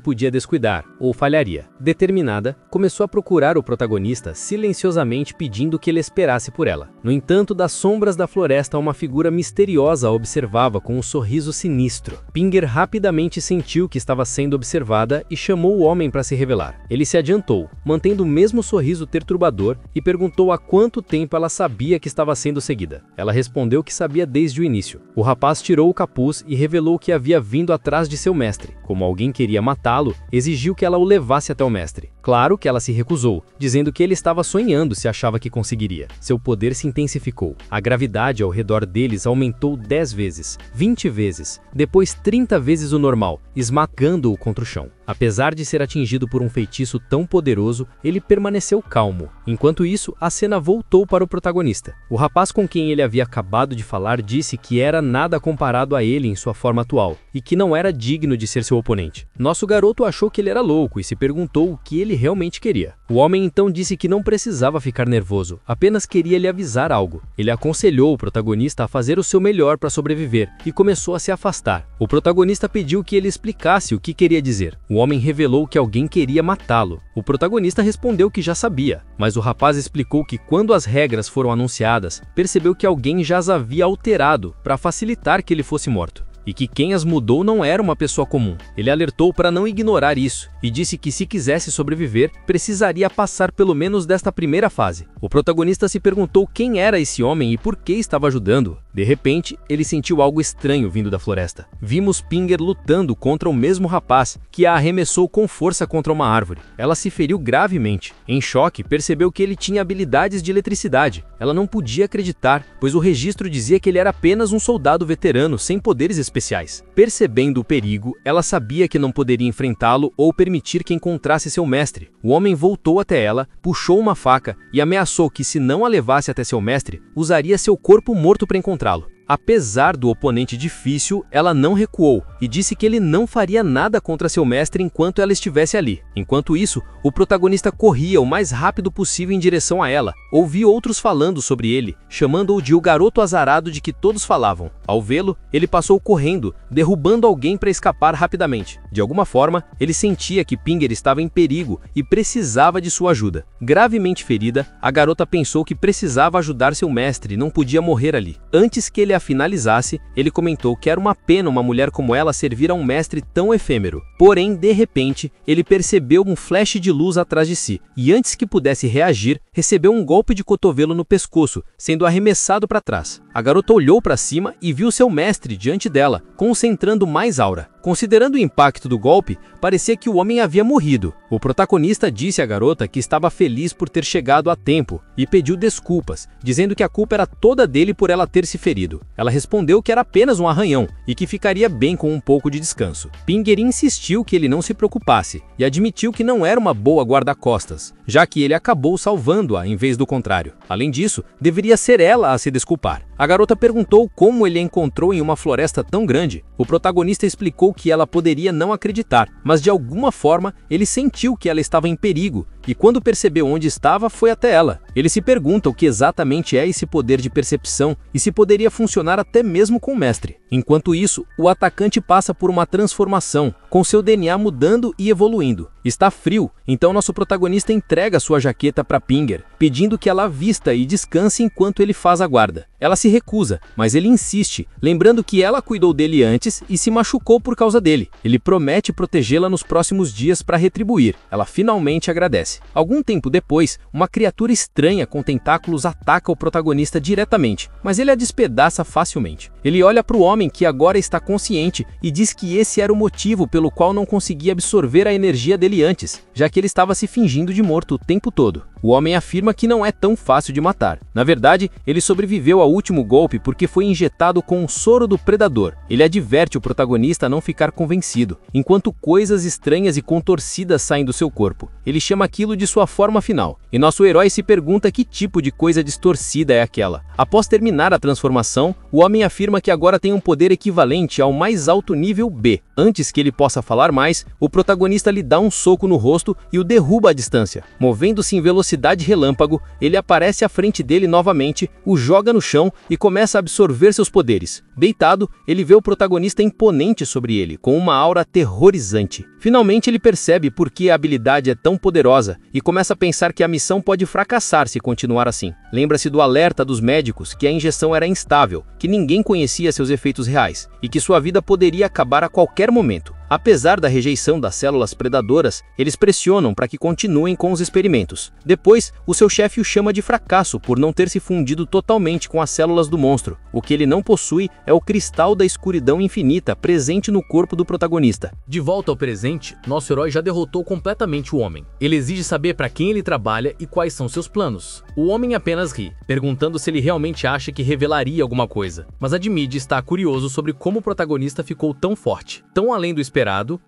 podia descuidar, ou falharia. Determinada, começou a procurar o protagonista silenciosamente, pedindo que ele esperasse por ela. No entanto, das sombras da floresta, uma figura misteriosa a observava com um sorriso sinistro. Pinger rapidamente sentiu que estava sendo observada e chamou o homem para se revelar. Ele se adiantou, mantendo o mesmo sorriso perturbador, e perguntou há quanto tempo ela sabia que estava sendo seguida. Ela respondeu que sabia desde o início. O rapaz tirou o capuz e revelou que havia vindo atrás de seu mestre. Como alguém queria matá-lo, exigiu que ela o levasse até o mestre. Claro que ela se recusou, dizendo que ele estava sonhando se achava que conseguiria. Seu poder se intensificou. A gravidade ao redor deles aumentou 10 vezes, 20 vezes, depois 30 vezes o normal, esmagando-o contra o chão. Apesar de ser atingido por um feitiço tão poderoso, ele permaneceu calmo. Enquanto isso, a cena voltou para o protagonista. O rapaz com quem ele havia acabado de falar disse que era nada comparado a ele em sua forma atual, e que não era digno de ser seu oponente. Nosso garoto achou que ele era louco e se perguntou o que ele realmente queria. O homem então disse que não precisava ficar nervoso, apenas queria lhe avisar algo. Ele aconselhou o protagonista a fazer o seu melhor para sobreviver e começou a se afastar. O protagonista pediu que ele explicasse o que queria dizer. O homem revelou que alguém queria matá-lo. O protagonista respondeu que já sabia, mas o rapaz explicou que quando as regras foram anunciadas, percebeu que alguém já as havia alterado para facilitar que ele fosse morto. E que quem as mudou não era uma pessoa comum. Ele alertou para não ignorar isso e disse que se quisesse sobreviver, precisaria passar pelo menos desta primeira fase. O protagonista se perguntou quem era esse homem e por que estava ajudando. De repente, ele sentiu algo estranho vindo da floresta. Vimos Pinger lutando contra o mesmo rapaz, que a arremessou com força contra uma árvore. Ela se feriu gravemente. Em choque, percebeu que ele tinha habilidades de eletricidade. Ela não podia acreditar, pois o registro dizia que ele era apenas um soldado veterano sem poderes especiais. Percebendo o perigo, ela sabia que não poderia enfrentá-lo ou permitir que encontrasse seu mestre. O homem voltou até ela, puxou uma faca e ameaçou que, se não a levasse até seu mestre, usaria seu corpo morto para encontrá-lo. Apesar do oponente difícil, ela não recuou e disse que ele não faria nada contra seu mestre enquanto ela estivesse ali. Enquanto isso, o protagonista corria o mais rápido possível em direção a ela. Ouviu outros falando sobre ele, chamando-o de o garoto azarado de que todos falavam. Ao vê-lo, ele passou correndo, derrubando alguém para escapar rapidamente. De alguma forma, ele sentia que Pinger estava em perigo e precisava de sua ajuda. Gravemente ferida, a garota pensou que precisava ajudar seu mestre e não podia morrer ali. Antes que ele a finalizasse, ele comentou que era uma pena uma mulher como ela servir a um mestre tão efêmero. Porém, de repente, ele percebeu um flash de luz atrás de si, e antes que pudesse reagir, recebeu um golpe de cotovelo no pescoço, sendo arremessado para trás. A garota olhou para cima e viu seu mestre diante dela, concentrando mais aura. Considerando o impacto do golpe, parecia que o homem havia morrido. O protagonista disse à garota que estava feliz por ter chegado a tempo e pediu desculpas, dizendo que a culpa era toda dele por ela ter se ferido. Ela respondeu que era apenas um arranhão e que ficaria bem com um pouco de descanso. Pinger insistiu que ele não se preocupasse e admitiu que não era uma boa guarda-costas, já que ele acabou salvando-a em vez do contrário. Além disso, deveria ser ela a se desculpar. A garota perguntou como ele a encontrou em uma floresta tão grande. O protagonista explicou que ela poderia não acreditar, mas de alguma forma ele sentiu que ela estava em perigo e quando percebeu onde estava, foi até ela. Ele se pergunta o que exatamente é esse poder de percepção e se poderia funcionar até mesmo com o mestre. Enquanto isso, o atacante passa por uma transformação, com seu DNA mudando e evoluindo. Está frio, então nosso protagonista entrega sua jaqueta para Pinger, pedindo que ela vista e descanse enquanto ele faz a guarda. Ela se recusa, mas ele insiste, lembrando que ela cuidou dele antes e se machucou por causa dele. Ele promete protegê-la nos próximos dias para retribuir. Ela finalmente agradece. Algum tempo depois, uma criatura estranha com tentáculos ataca o protagonista diretamente, mas ele a despedaça facilmente. Ele olha para o homem que agora está consciente e diz que esse era o motivo pelo qual não conseguia absorver a energia dele antes, já que ele estava se fingindo de morto o tempo todo. O homem afirma que não é tão fácil de matar. Na verdade, ele sobreviveu ao último golpe porque foi injetado com um soro do predador. Ele adverte o protagonista a não ficar convencido, enquanto coisas estranhas e contorcidas saem do seu corpo. Ele chama aquilo de sua forma final, e nosso herói se pergunta que tipo de coisa distorcida é aquela. Após terminar a transformação, o homem afirma que agora tem um poder equivalente ao mais alto nível B. Antes que ele possa falar mais, o protagonista lhe dá um soco no rosto e o derruba à distância. Movendo-se em velocidade relâmpago, ele aparece à frente dele novamente, o joga no chão e começa a absorver seus poderes. Deitado, ele vê o protagonista imponente sobre ele, com uma aura aterrorizante. Finalmente ele percebe por que a habilidade é tão poderosa e começa a pensar que a missão pode fracassar se continuar assim. Lembra-se do alerta dos médicos que a injeção era instável, que ninguém conhecia seus efeitos reais e que sua vida poderia acabar a qualquer momento. Apesar da rejeição das células predadoras, eles pressionam para que continuem com os experimentos. Depois, o seu chefe o chama de fracasso por não ter se fundido totalmente com as células do monstro. O que ele não possui é o cristal da escuridão infinita presente no corpo do protagonista. De volta ao presente, nosso herói já derrotou completamente o homem. Ele exige saber para quem ele trabalha e quais são seus planos. O homem apenas ri, perguntando se ele realmente acha que revelaria alguma coisa, mas admite estar curioso sobre como o protagonista ficou tão forte, tão além do esperado,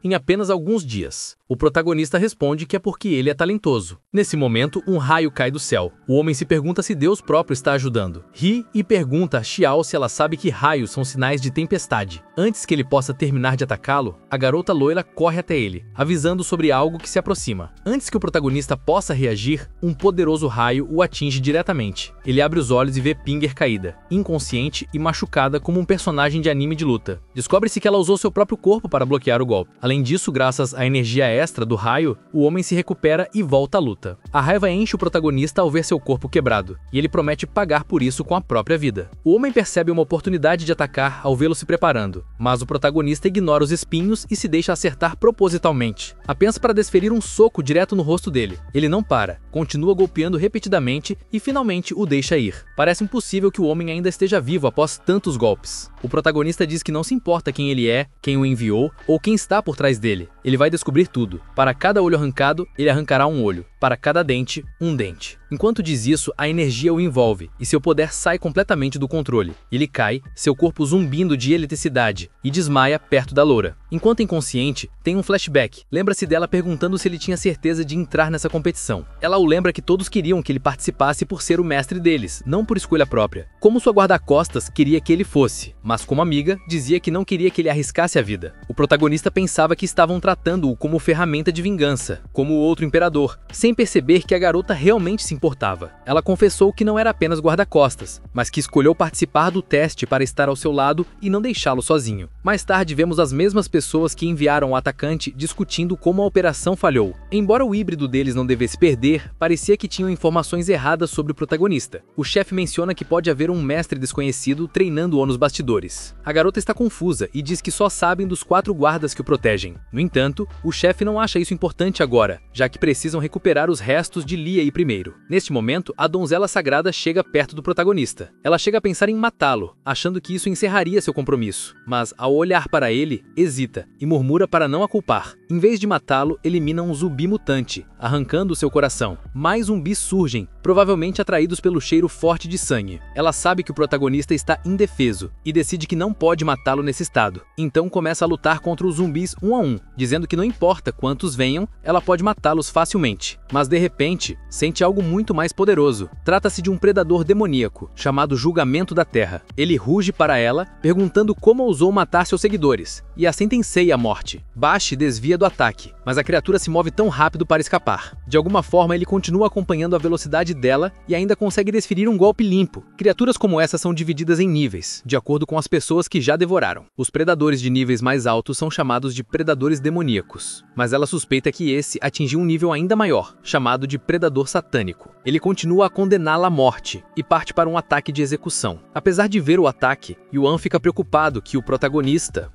em apenas alguns dias. O protagonista responde que é porque ele é talentoso. Nesse momento, um raio cai do céu. O homem se pergunta se Deus próprio está ajudando. Ri e pergunta a Xiao se ela sabe que raios são sinais de tempestade. Antes que ele possa terminar de atacá-lo, a garota loira corre até ele, avisando sobre algo que se aproxima. Antes que o protagonista possa reagir, um poderoso raio o atinge diretamente. Ele abre os olhos e vê Pinger caída, inconsciente e machucada como um personagem de anime de luta. Descobre-se que ela usou seu próprio corpo para bloquear o golpe. Além disso, graças à energia extra do raio, o homem se recupera e volta à luta. A raiva enche o protagonista ao ver seu corpo quebrado, e ele promete pagar por isso com a própria vida. O homem percebe uma oportunidade de atacar ao vê-lo se preparando, mas o protagonista ignora os espinhos e se deixa acertar propositalmente, apenas para desferir um soco direto no rosto dele. Ele não para, continua golpeando repetidamente e finalmente o deixa ir. Parece impossível que o homem ainda esteja vivo após tantos golpes. O protagonista diz que não se importa quem ele é, quem o enviou ou quem está por trás dele. Ele vai descobrir tudo. Para cada olho arrancado, ele arrancará um olho. Para cada dente, um dente. Enquanto diz isso, a energia o envolve e seu poder sai completamente do controle. Ele cai, seu corpo zumbindo de eletricidade, e desmaia perto da loura. Enquanto inconsciente, tem um flashback. Lembra-se dela perguntando se ele tinha certeza de entrar nessa competição. Ela o lembra que todos queriam que ele participasse por ser o mestre deles, não por escolha própria. Como sua guarda-costas queria que ele fosse, mas como amiga, dizia que não queria que ele arriscasse a vida. O protagonista pensava que estavam tratando-o como ferramenta de vingança, como o outro imperador, sem perceber que a garota realmente se importava. Ela confessou que não era apenas guarda-costas, mas que escolheu participar do teste para estar ao seu lado e não deixá-lo sozinho. Mais tarde vemos as mesmas pessoas que enviaram o atacante discutindo como a operação falhou. Embora o híbrido deles não devesse perder, parecia que tinham informações erradas sobre o protagonista. O chefe menciona que pode haver um mestre desconhecido treinando-o nos bastidores. A garota está confusa e diz que só sabem dos 4 guardas que o protegem. No entanto, o chefe não acha isso importante agora, já que precisam recuperar os restos de Lia primeiro. Neste momento, a donzela sagrada chega perto do protagonista. Ela chega a pensar em matá-lo, achando que isso encerraria seu compromisso. Mas, ao olhar para ele, hesita e murmura para não a culpar. Em vez de matá-lo, elimina um zumbi mutante, arrancando seu coração. Mais zumbis surgem, provavelmente atraídos pelo cheiro forte de sangue. Ela sabe que o protagonista está indefeso e decide que não pode matá-lo nesse estado. Então começa a lutar contra os zumbis um a um, dizendo que não importa quantos venham, ela pode matá-los facilmente. Mas de repente, sente algo muito mais poderoso. Trata-se de um predador demoníaco, chamado Julgamento da Terra. Ele ruge para ela, perguntando como ousou matar seus seguidores, e a sentencia à morte. Bashi desvia do ataque, mas a criatura se move tão rápido para escapar. De alguma forma, ele continua acompanhando a velocidade dela e ainda consegue desferir um golpe limpo. Criaturas como essa são divididas em níveis, de acordo com as pessoas que já devoraram. Os predadores de níveis mais altos são chamados de predadores demoníacos, mas ela suspeita que esse atingiu um nível ainda maior, chamado de predador satânico. Ele continua a condená-la à morte e parte para um ataque de execução. Apesar de ver o ataque, Yuan fica preocupado que o protagonista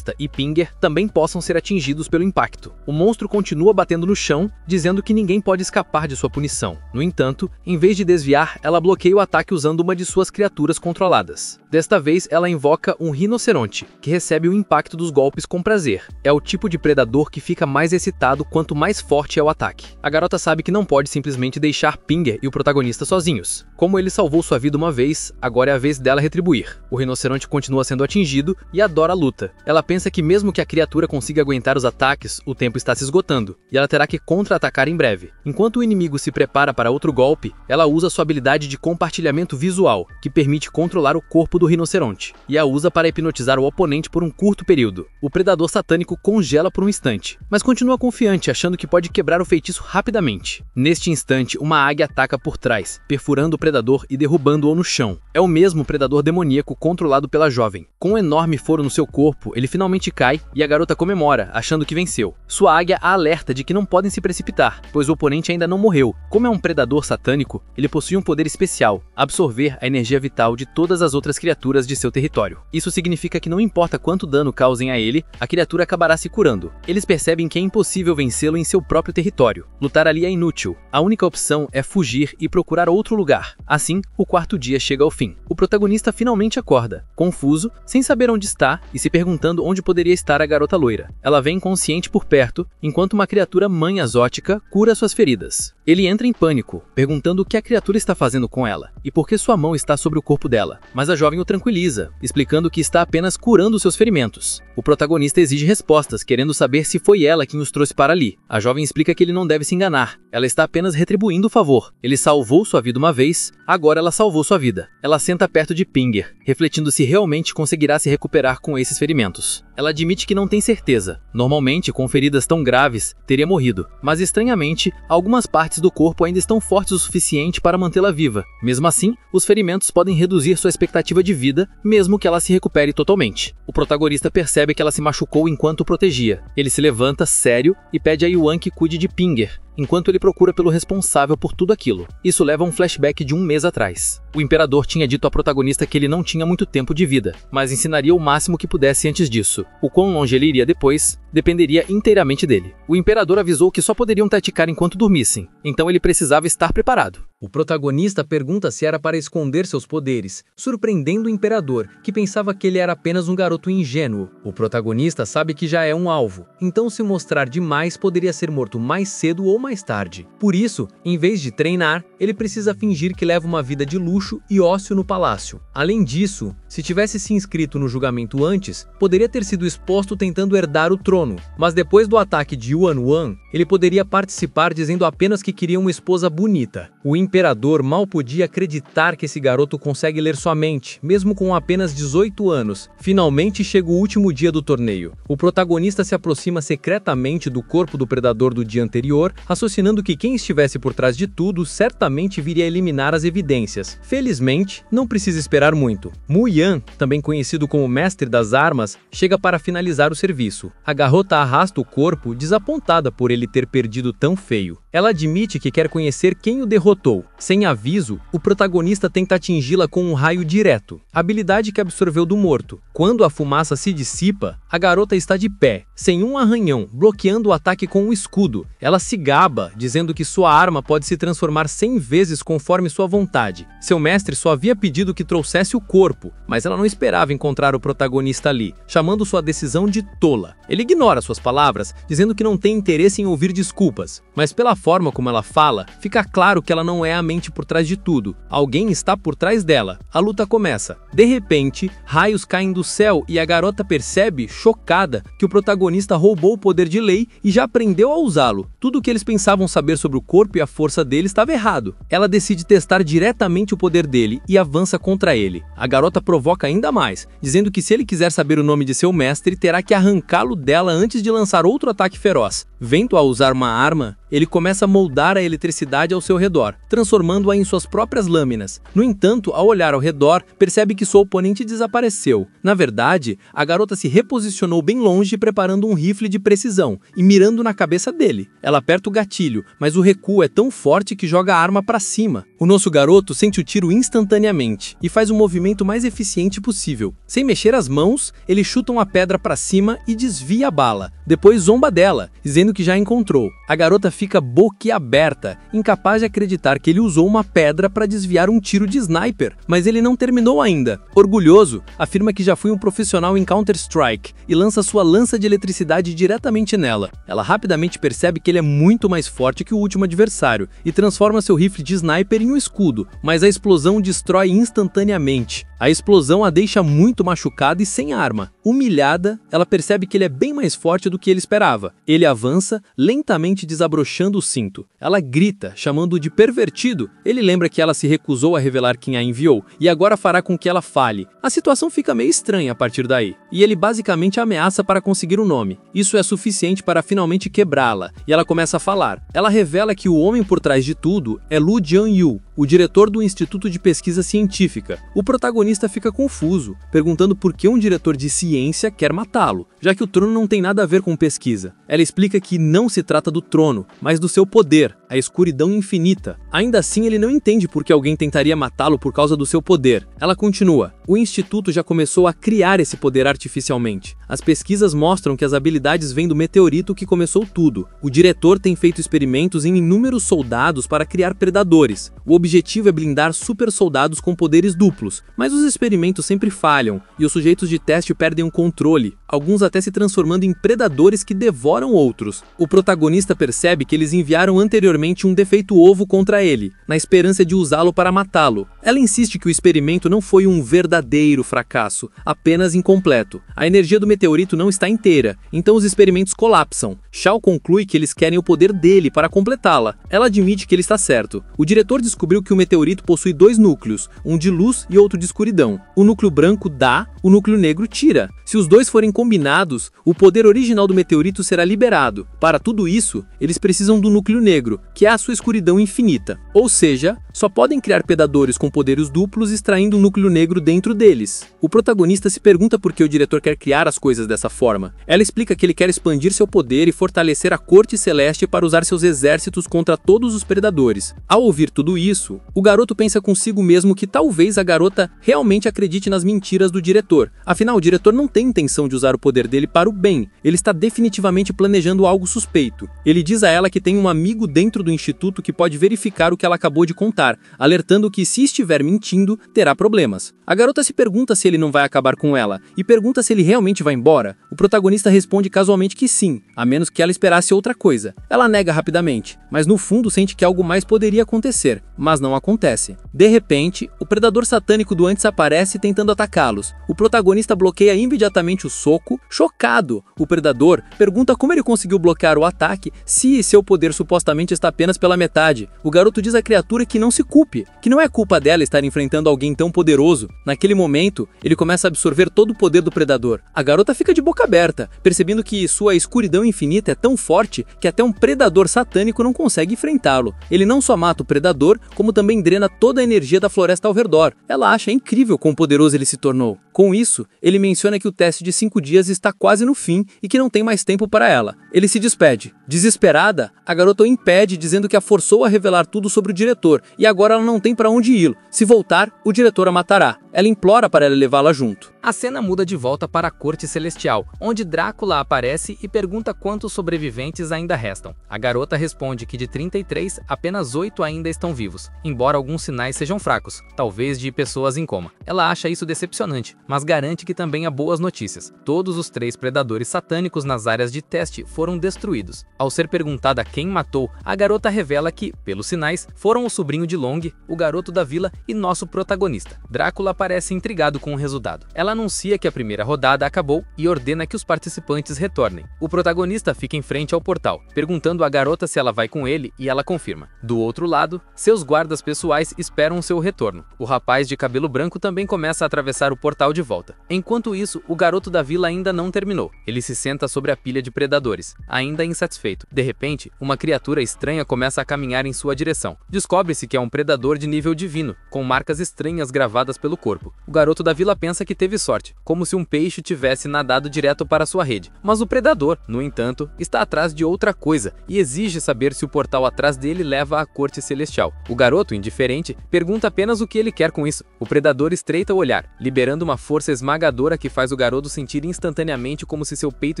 e Pinger também possam ser atingidos pelo impacto. O monstro continua batendo no chão, dizendo que ninguém pode escapar de sua punição. No entanto, em vez de desviar, ela bloqueia o ataque usando uma de suas criaturas controladas. Desta vez, ela invoca um rinoceronte, que recebe o impacto dos golpes com prazer. É o tipo de predador que fica mais excitado quanto mais forte é o ataque. A garota sabe que não pode simplesmente deixar Pinger e o protagonista sozinhos. Como ele salvou sua vida uma vez, agora é a vez dela retribuir. O rinoceronte continua sendo atingido e adora a luta. Ela pensa que mesmo que a criatura consiga aguentar os ataques, o tempo está se esgotando, e ela terá que contra-atacar em breve. Enquanto o inimigo se prepara para outro golpe, ela usa sua habilidade de compartilhamento visual, que permite controlar o corpo do rinoceronte, e a usa para hipnotizar o oponente por um curto período. O predador satânico congela por um instante, mas continua confiante, achando que pode quebrar o feitiço rapidamente. Neste instante, uma águia ataca por trás, perfurando o predador e derrubando-o no chão. É o mesmo predador demoníaco controlado pela jovem. Com um enorme foro no seu corpo, ele finalmente cai e a garota comemora, achando que venceu. Sua águia a alerta de que não podem se precipitar, pois o oponente ainda não morreu. Como é um predador satânico, ele possui um poder especial, absorver a energia vital de todas as outras criaturas de seu território. Isso significa que não importa quanto dano causem a ele, a criatura acabará se curando. Eles percebem que é impossível vencê-lo em seu próprio território. Lutar ali é inútil. A única opção é fugir e procurar outro lugar. Assim, o quarto dia chega ao fim. O protagonista finalmente acorda, confuso, sem saber onde está e se perguntando onde poderia estar a garota loira. Ela vem inconsciente por perto, enquanto uma criatura mãe exótica cura suas feridas. Ele entra em pânico, perguntando o que a criatura está fazendo com ela e por que sua mão está sobre o corpo dela. Mas a jovem o tranquiliza, explicando que está apenas curando seus ferimentos. O protagonista exige respostas, querendo saber se foi ela quem os trouxe para ali. A jovem explica que ele não deve se enganar. Ela está apenas retribuindo o favor. Ele salvou sua vida uma vez, agora ela salvou sua vida. Ela senta perto de Pinger, refletindo se realmente conseguirá se recuperar com esses ferimentos. Ela admite que não tem certeza. Normalmente, com feridas tão graves, teria morrido. Mas estranhamente, algumas partes do corpo ainda estão fortes o suficiente para mantê-la viva. Mesmo assim, os ferimentos podem reduzir sua expectativa de vida, mesmo que ela se recupere totalmente. O protagonista percebe que ela se machucou enquanto o protegia. Ele se levanta, sério, e pede a Yuan que cuide de Pinger, enquanto ele procura pelo responsável por tudo aquilo. Isso leva a um flashback de um mês atrás. O imperador tinha dito à protagonista que ele não tinha muito tempo de vida, mas ensinaria o máximo que pudesse antes disso. O quão longe ele iria depois dependeria inteiramente dele. O imperador avisou que só poderiam praticar enquanto dormissem, então ele precisava estar preparado. O protagonista pergunta se era para esconder seus poderes, surpreendendo o imperador, que pensava que ele era apenas um garoto ingênuo. O protagonista sabe que já é um alvo, então se mostrar demais poderia ser morto mais cedo ou mais tarde. Por isso, em vez de treinar, ele precisa fingir que leva uma vida de luxo e ócio no palácio. Além disso, se tivesse se inscrito no julgamento antes, poderia ter sido exposto tentando herdar o trono, mas depois do ataque de Yuan Wan, ele poderia participar dizendo apenas que queria uma esposa bonita. O imperador mal podia acreditar que esse garoto consegue ler sua mente, mesmo com apenas 18 anos. Finalmente chega o último dia do torneio. O protagonista se aproxima secretamente do corpo do predador do dia anterior, raciocinando que quem estivesse por trás de tudo certamente viria eliminar as evidências. Felizmente, não precisa esperar muito. Mu Yan, também conhecido como mestre das armas, chega para finalizar o serviço. A garota arrasta o corpo, desapontada por ele ter perdido tão feio. Ela admite que quer conhecer quem o derrotou. Sem aviso, o protagonista tenta atingi-la com um raio direto, habilidade que absorveu do morto. Quando a fumaça se dissipa, a garota está de pé, sem um arranhão, bloqueando o ataque com um escudo. Ela se gaba, dizendo que sua arma pode se transformar 100 vezes conforme sua vontade. Seu mestre só havia pedido que trouxesse o corpo, mas ela não esperava encontrar o protagonista ali, chamando sua decisão de tola. Ele ignora suas palavras, dizendo que não tem interesse em ouvir desculpas, mas pela forma como ela fala, fica claro que ela não é a mente por trás de tudo. Alguém está por trás dela. A luta começa. De repente, raios caem do céu e a garota percebe, chocada, que o protagonista roubou o poder de lei e já aprendeu a usá-lo. Tudo o que eles pensavam saber sobre o corpo e a força dele estava errado. Ela decide testar diretamente o poder dele e avança contra ele. A garota provoca ainda mais, dizendo que se ele quiser saber o nome de seu mestre, terá que arrancá-lo dela antes de lançar outro ataque feroz. Vendo a usar uma arma, ele começa a moldar a eletricidade ao seu redor, transformando-a em suas próprias lâminas. No entanto, ao olhar ao redor, percebe que sua oponente desapareceu. Na verdade, a garota se reposicionou bem longe, preparando um rifle de precisão e mirando na cabeça dele. Ela aperta o gatilho, mas o recuo é tão forte que joga a arma para cima. O nosso garoto sente o tiro instantaneamente e faz o movimento mais eficiente possível. Sem mexer as mãos, ele chuta uma pedra para cima e desvia a bala. Depois zomba dela, dizendo que já encontrou. A garota fica fica boquiaberta, incapaz de acreditar que ele usou uma pedra para desviar um tiro de sniper, mas ele não terminou ainda. Orgulhoso, afirma que já foi um profissional em Counter-Strike e lança sua lança de eletricidade diretamente nela. Ela rapidamente percebe que ele é muito mais forte que o último adversário e transforma seu rifle de sniper em um escudo, mas a explosão destrói instantaneamente. A explosão a deixa muito machucada e sem arma. Humilhada, ela percebe que ele é bem mais forte do que ele esperava. Ele avança, lentamente desabrochando o cinto. Ela grita, chamando-o de pervertido. Ele lembra que ela se recusou a revelar quem a enviou e agora fará com que ela fale. A situação fica meio estranha a partir daí. E ele basicamente ameaça para conseguir o nome. Isso é suficiente para finalmente quebrá-la. E ela começa a falar. Ela revela que o homem por trás de tudo é Lu Jianyu, o diretor do Instituto de Pesquisa Científica. O protagonista fica confuso, perguntando por que um diretor de ciência quer matá-lo, já que o trono não tem nada a ver com pesquisa. Ela explica que não se trata do trono, mas do seu poder, a escuridão infinita. Ainda assim, ele não entende por que alguém tentaria matá-lo por causa do seu poder. Ela continua. O Instituto já começou a criar esse poder artificialmente. As pesquisas mostram que as habilidades vêm do meteorito que começou tudo. O diretor tem feito experimentos em inúmeros soldados para criar predadores. O objetivo é blindar super soldados com poderes duplos, mas os experimentos sempre falham e os sujeitos de teste perdem o controle, alguns até se transformando em predadores que devoram outros. O protagonista percebe que eles enviaram anteriormente um defeito-ovo contra ele, na esperança de usá-lo para matá-lo. Ela insiste que o experimento não foi um verdadeiro fracasso, apenas incompleto. A energia do meteorito não está inteira, então os experimentos colapsam. Shao conclui que eles querem o poder dele para completá-la. Ela admite que ele está certo. O diretor descobriu que o meteorito possui dois núcleos, um de luz e outro de escuridão. O núcleo branco dá, o núcleo negro tira. Se os dois forem combinados, o poder original do meteorito será liberado. Para tudo isso, eles precisam do núcleo negro, que é a sua escuridão infinita. Ou seja, só podem criar predadores com poderes duplos extraindo um núcleo negro dentro deles. O protagonista se pergunta por que o diretor quer criar as coisas dessa forma. Ela explica que ele quer expandir seu poder e fortalecer a corte celeste para usar seus exércitos contra todos os predadores. Ao ouvir tudo isso, o garoto pensa consigo mesmo que talvez a garota realmente acredite nas mentiras do diretor. Afinal, o diretor não tem intenção de usar o poder dele para o bem. Ele está definitivamente planejando algo suspeito. Ele diz a ela que tem um amigo dentro do instituto que pode verificar o que ela acabou de contar, alertando que se estiver mentindo, terá problemas. A garota se pergunta se ele não vai acabar com ela, e pergunta se ele realmente vai embora. O protagonista responde casualmente que sim, a menos que ela esperasse outra coisa. Ela nega rapidamente, mas no fundo sente que algo mais poderia acontecer, mas não acontece. De repente, o predador satânico do antes aparece tentando atacá-los. O protagonista bloqueia imediatamente o soco, chocado. O predador pergunta como ele conseguiu bloquear o ataque se seu poder supostamente está apenas pela metade. O garoto diz à criatura que não se culpe, que não é culpa dela estar enfrentando alguém tão poderoso. Naquele momento, ele começa a absorver todo o poder do predador. A garota fica de boca aberta, percebendo que sua escuridão infinita é tão forte que até um predador satânico não consegue enfrentá-lo. Ele não só mata o predador, como também drena toda a energia da floresta ao redor. Ela acha incrível quão poderoso ele se tornou. Com isso, ele menciona que o teste de 5 dias está quase no fim e que não tem mais tempo para ela. Ele se despede. Desesperada, a garota o impede, dizendo que a forçou a revelar tudo sobre o diretor e agora ela não tem para onde ir. Se voltar, o diretor a matará. Ela implora para ela levá-la junto. A cena muda de volta para a Corte Celestial, onde Drácula aparece e pergunta quantos sobreviventes ainda restam. A garota responde que de 33, apenas 8 ainda estão vivos, embora alguns sinais sejam fracos, talvez de pessoas em coma. Ela acha isso decepcionante, mas garante que também há boas notícias. Todos os 3 predadores satânicos nas áreas de teste foram destruídos. Ao ser perguntada quem matou, a garota revela que, pelos sinais, foram o sobrinho de Long, o garoto da vila e nosso protagonista. Drácula parece intrigado com o resultado. Ela anuncia que a primeira rodada acabou e ordena que os participantes retornem. O protagonista fica em frente ao portal, perguntando à garota se ela vai com ele e ela confirma. Do outro lado, seus guardas pessoais esperam seu retorno. O rapaz de cabelo branco também começa a atravessar o portal de volta. Enquanto isso, o garoto da vila ainda não terminou. Ele se senta sobre a pilha de predadores, ainda insatisfeito. De repente, uma criatura estranha começa a caminhar em sua direção. Descobre-se que é um predador de nível divino, com marcas estranhas gravadas pelo corpo. O garoto da vila pensa que teve sorte, como se um peixe tivesse nadado direto para sua rede. Mas o predador, no entanto, está atrás de outra coisa e exige saber se o portal atrás dele leva à corte celestial. O garoto, indiferente, pergunta apenas o que ele quer com isso. O predador estreita o olhar, liberando uma força esmagadora que faz o garoto sentir instantaneamente como se seu peito